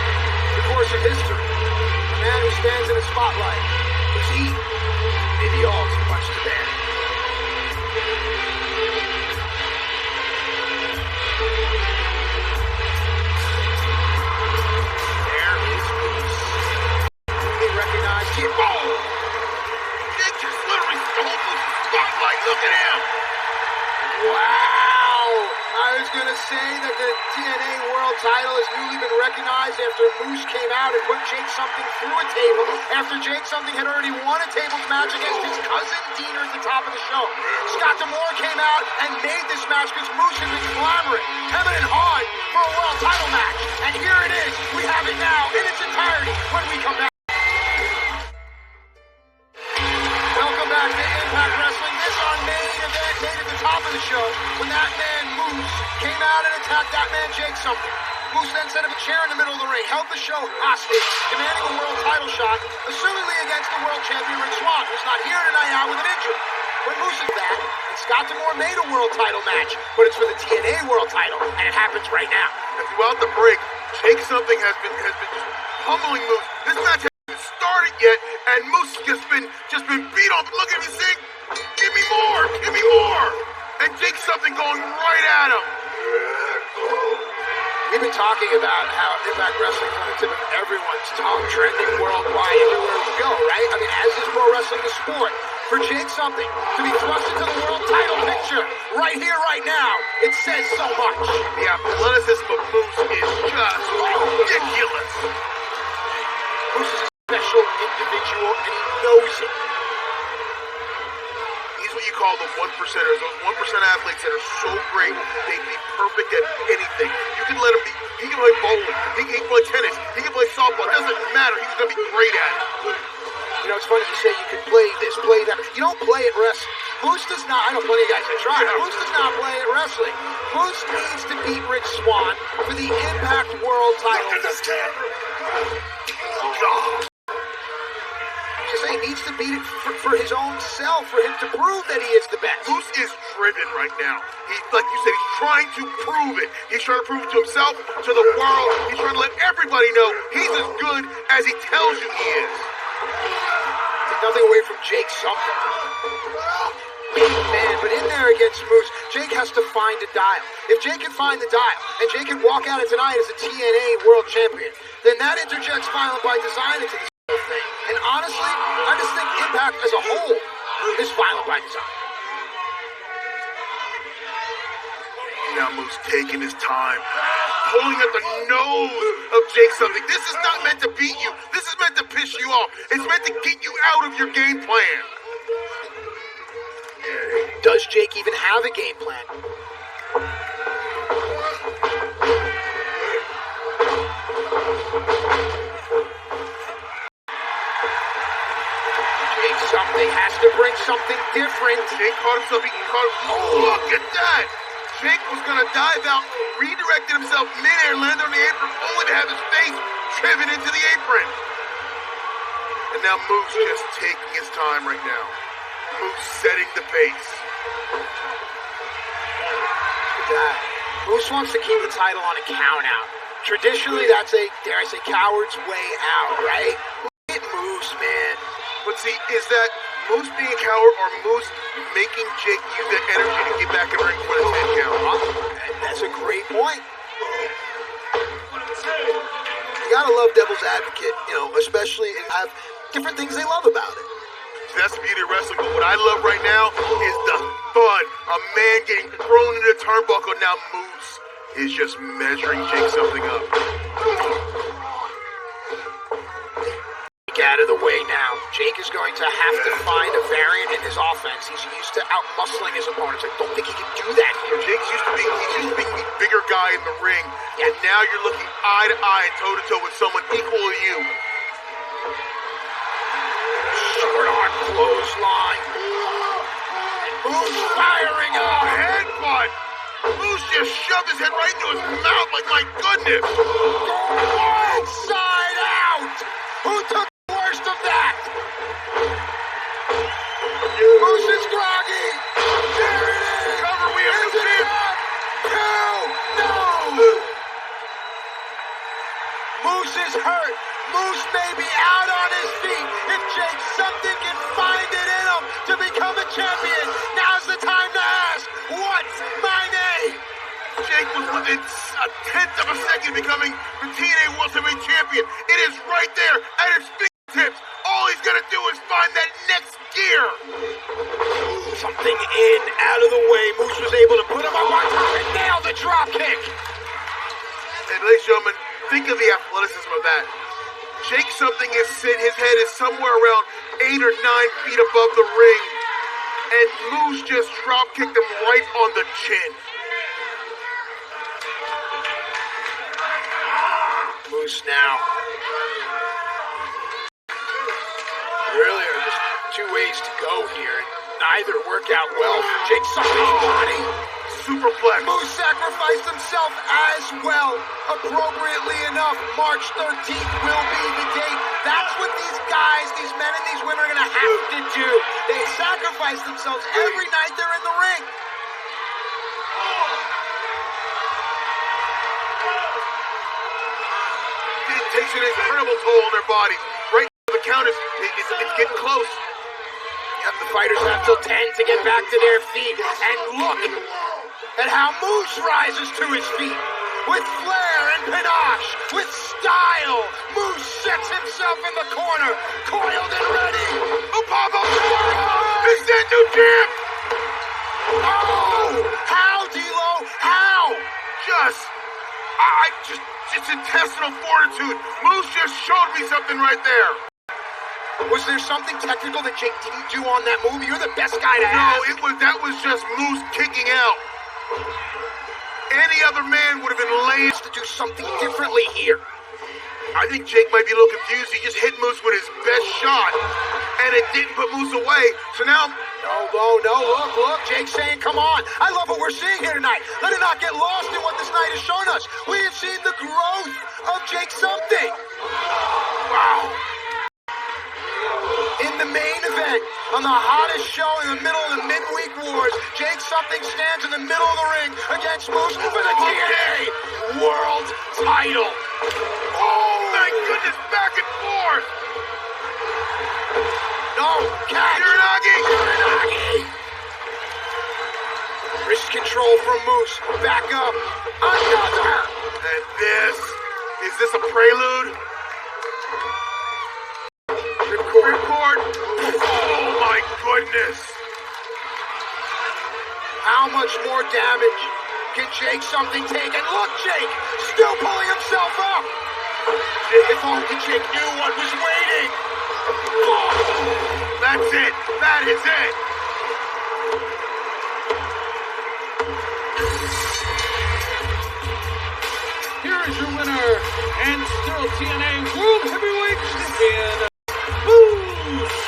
Speaker 1: the course of history. A man who stands in a spotlight, whose heat may be all too much to bear. There is Moose. He recognized him. Oh!
Speaker 2: They just literally stole the spotlight. Look at him!
Speaker 1: Wow! I was going to say that the TNA World title has newly been recognized after Moose came out and put Jake Something through a table after Jake Something had already won a tables match against his cousin Diener at the top of the show. Scott D'Amore came out and made this match because Moose had been clamoring, hemming and hawing for a world title match. And here it is. We have it now in its entirety when we come back. that man Jake something. Moose then set up a chair in the middle of the ring, held the show hostage, demanding a world title shot, assumingly against the world champion Rich Swann, who's not here tonight out with an injury. But Moose is back, and Scott D'Amore made a world title match, but it's for the TNA world title, and it happens right now.
Speaker 2: And throughout the break, Jake something has been just pummeling Moose. This match hasn't started yet, and Moose has just been beat on. Look at me saying, "Give me more, give me more!" And Jake something going right at him.
Speaker 1: We've been talking about how Impact Wrestling is on the tip of everyone's tongue, trending worldwide everywhere we go, right? I mean, as is pro wrestling the sport. For Jake something to be thrust into the world title picture right here, right now, it says so much.
Speaker 2: The athleticism of Moose is just ridiculous.
Speaker 1: Moose is a special individual, and he knows it.
Speaker 2: He's what you call the 1%ers, those 1% athletes that are so great, they'd be perfect at anything. You can let him be, he can play bowling, he can play tennis, he can play softball, it doesn't matter, he's going to be great at it.
Speaker 1: You know, it's funny you say you can play this, play that. You don't play at wrestling. Moose does not, I know plenty of guys that try. Moose does not play at wrestling. Moose needs to beat Rich Swann for the Impact World title. Look at this camera. Just say he needs to beat it for his own self, for him to prove that he is the best.
Speaker 2: Moose is driven right now. Like you said, he's trying to prove it. He's trying to prove it to himself, to the world. He's trying to let everybody know he's as good as he tells you he is.
Speaker 1: Nothing away from Jake something. Big man, but in there against Moose, Jake has to find a dial. If Jake can find the dial, and Jake can walk out of tonight as a TNA World Champion, then that interjects Violent by Design into this whole thing. And honestly, I just think Impact as a whole is Violent by Design.
Speaker 2: Now Moose taking his time, pulling at the nose of Jake something. This is not meant to beat you. This is meant to piss you off. It's meant to get you out of your game plan.
Speaker 1: Does Jake even have a game plan? Jake something has to bring something different.
Speaker 2: Jake caught himself. Oh, look at that. Jake was going to dive out, redirected himself midair, landed on the apron, only to have his face driven into the apron. And now Moose just taking his time right now. Moose setting the pace.
Speaker 1: Moose wants to keep the title on a count out. Traditionally, that's a, dare I say, coward's way out, right? Look at Moose, man.
Speaker 2: But see, is that Moose being a coward or Moose making Jake use that energy to get back in the ring for the 10 count?
Speaker 1: That's a great point. You gotta love Devil's Advocate, you know, especially and have different things they love about it.
Speaker 2: That's the beauty of wrestling, but what I love right now is the fun. A man getting thrown into the turnbuckle. Now Moose is just measuring Jake something up.
Speaker 1: Out of the way now. Jake is going to have to find a variant in his offense. He's used to out-muscling his opponents. I don't think he can do that here.
Speaker 2: Jake's used to being the bigger guy in the ring, and now you're looking eye to eye and toe-to-toe with someone equal to you.
Speaker 1: Short arm clothesline. And Moose firing up.
Speaker 2: Headbutt. Moose just shoved his head right into his mouth like, my goodness.
Speaker 1: Inside out. Who took the worst of that? Moose is groggy. There it is.
Speaker 2: Cover, we have to see.
Speaker 1: No. Moose is hurt. Moose may be out on his feet. If Jake something can find it in him to become a champion, now's the time to ask, what's my name?
Speaker 2: Jake was within a tenth of a second becoming the TNA World Heavyweight Champion. It is right there at his fingertips. All he's going to do is find that next gear.
Speaker 1: Something in, out of the way. Moose was able to put him up on top and nail the drop kick.
Speaker 2: And ladies and gentlemen, think of the athleticism of that. Jake something is sitting, his head is somewhere around 8 or 9 feet above the ring. And Moose just drop kicked him right on the chin.
Speaker 1: Moose now. Really are just two ways to go here. Neither work out well for Jake something's body.
Speaker 2: superplex.
Speaker 1: Moose sacrificed himself as well. Appropriately enough, March 13th will be the date. That's what these guys, these men and these women are going to have to do. They sacrifice themselves every night they're in the ring.
Speaker 2: It takes an incredible toll on their bodies. Right now, the count is it's getting close.
Speaker 1: Yep, the fighters have till 10 to get back to their feet. And look at how Moose rises to his feet. With flair and panache, with style, Moose sets himself in the corner, coiled and ready.
Speaker 2: Apollo is the new champ.
Speaker 1: Oh, how, D-Lo, how?
Speaker 2: Just intestinal fortitude. Moose just showed me something right there.
Speaker 1: Was there something technical that Jake didn't do on that move? You're the best guy to ask.
Speaker 2: No, that was just Moose kicking out. Any other man would have been lazy
Speaker 1: to do something differently here.
Speaker 2: I think Jake might be a little confused. He just hit Moose with his best shot, and it didn't put Moose away. So now...
Speaker 1: No, look, Jake's saying, come on. I love what we're seeing here tonight. Let it not get lost in what this night has shown us. We have seen the growth of Jake something.
Speaker 2: Wow.
Speaker 1: In the main event, on the hottest show in the middle of the midweek wars, Jake Something stands in the middle of the ring against Moose for the TNA World Title.
Speaker 2: Oh, my goodness, back and forth.
Speaker 1: No, catch.
Speaker 2: Uranagi.
Speaker 1: Wrist control from Moose. Back up. Another.
Speaker 2: And is this a prelude? Ripcord. Oh my goodness.
Speaker 1: How much more damage can Jake Something take? And look, Jake, still pulling himself up. If only Jake knew what was waiting.
Speaker 2: Oh, that's it. That is it.
Speaker 3: Here is your winner, and still TNA World Heavyweight Champion, Moose.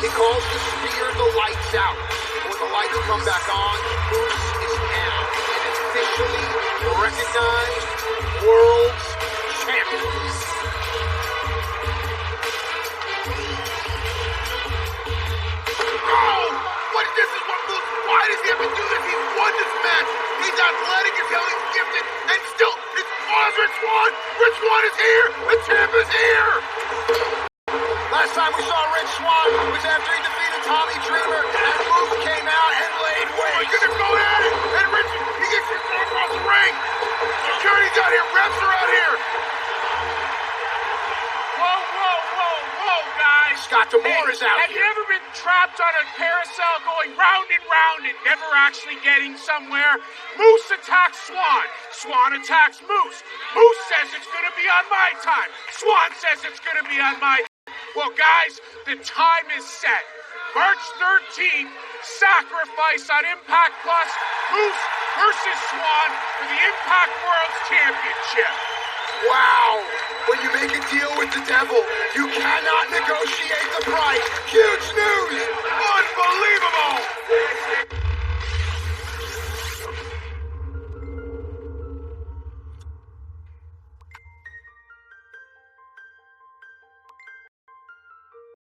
Speaker 1: He calls the spear the lights out. When the lights come back on, Moose is now an officially recognized world champion.
Speaker 2: Oh, this is what Moose, why does he have to do this? He's won this match. He's athletic as hell, he's gifted, and still, it's Rich Swann. Rich Swann is here. The champ is here.
Speaker 1: Last time we saw Rich Swann was after he defeated Tommy Dreamer, and Moose came out and laid waste.
Speaker 2: He's gonna go at it, and Rich, he gets his throw across the ring. Security's out here, reps are out here.
Speaker 7: Whoa, guys.
Speaker 1: Scott D'Amore is out
Speaker 7: Have
Speaker 1: here.
Speaker 7: you ever been trapped on a carousel going round and round and never actually getting somewhere? Moose attacks Swann. Swann attacks Moose. Moose says it's going to be on my time. Swann says it's going to be on my time. Well, guys, the time is set. March 13th, sacrifice on Impact Plus. Moose versus Swann for the Impact World Championship.
Speaker 1: Wow. When you make a deal with the devil, you cannot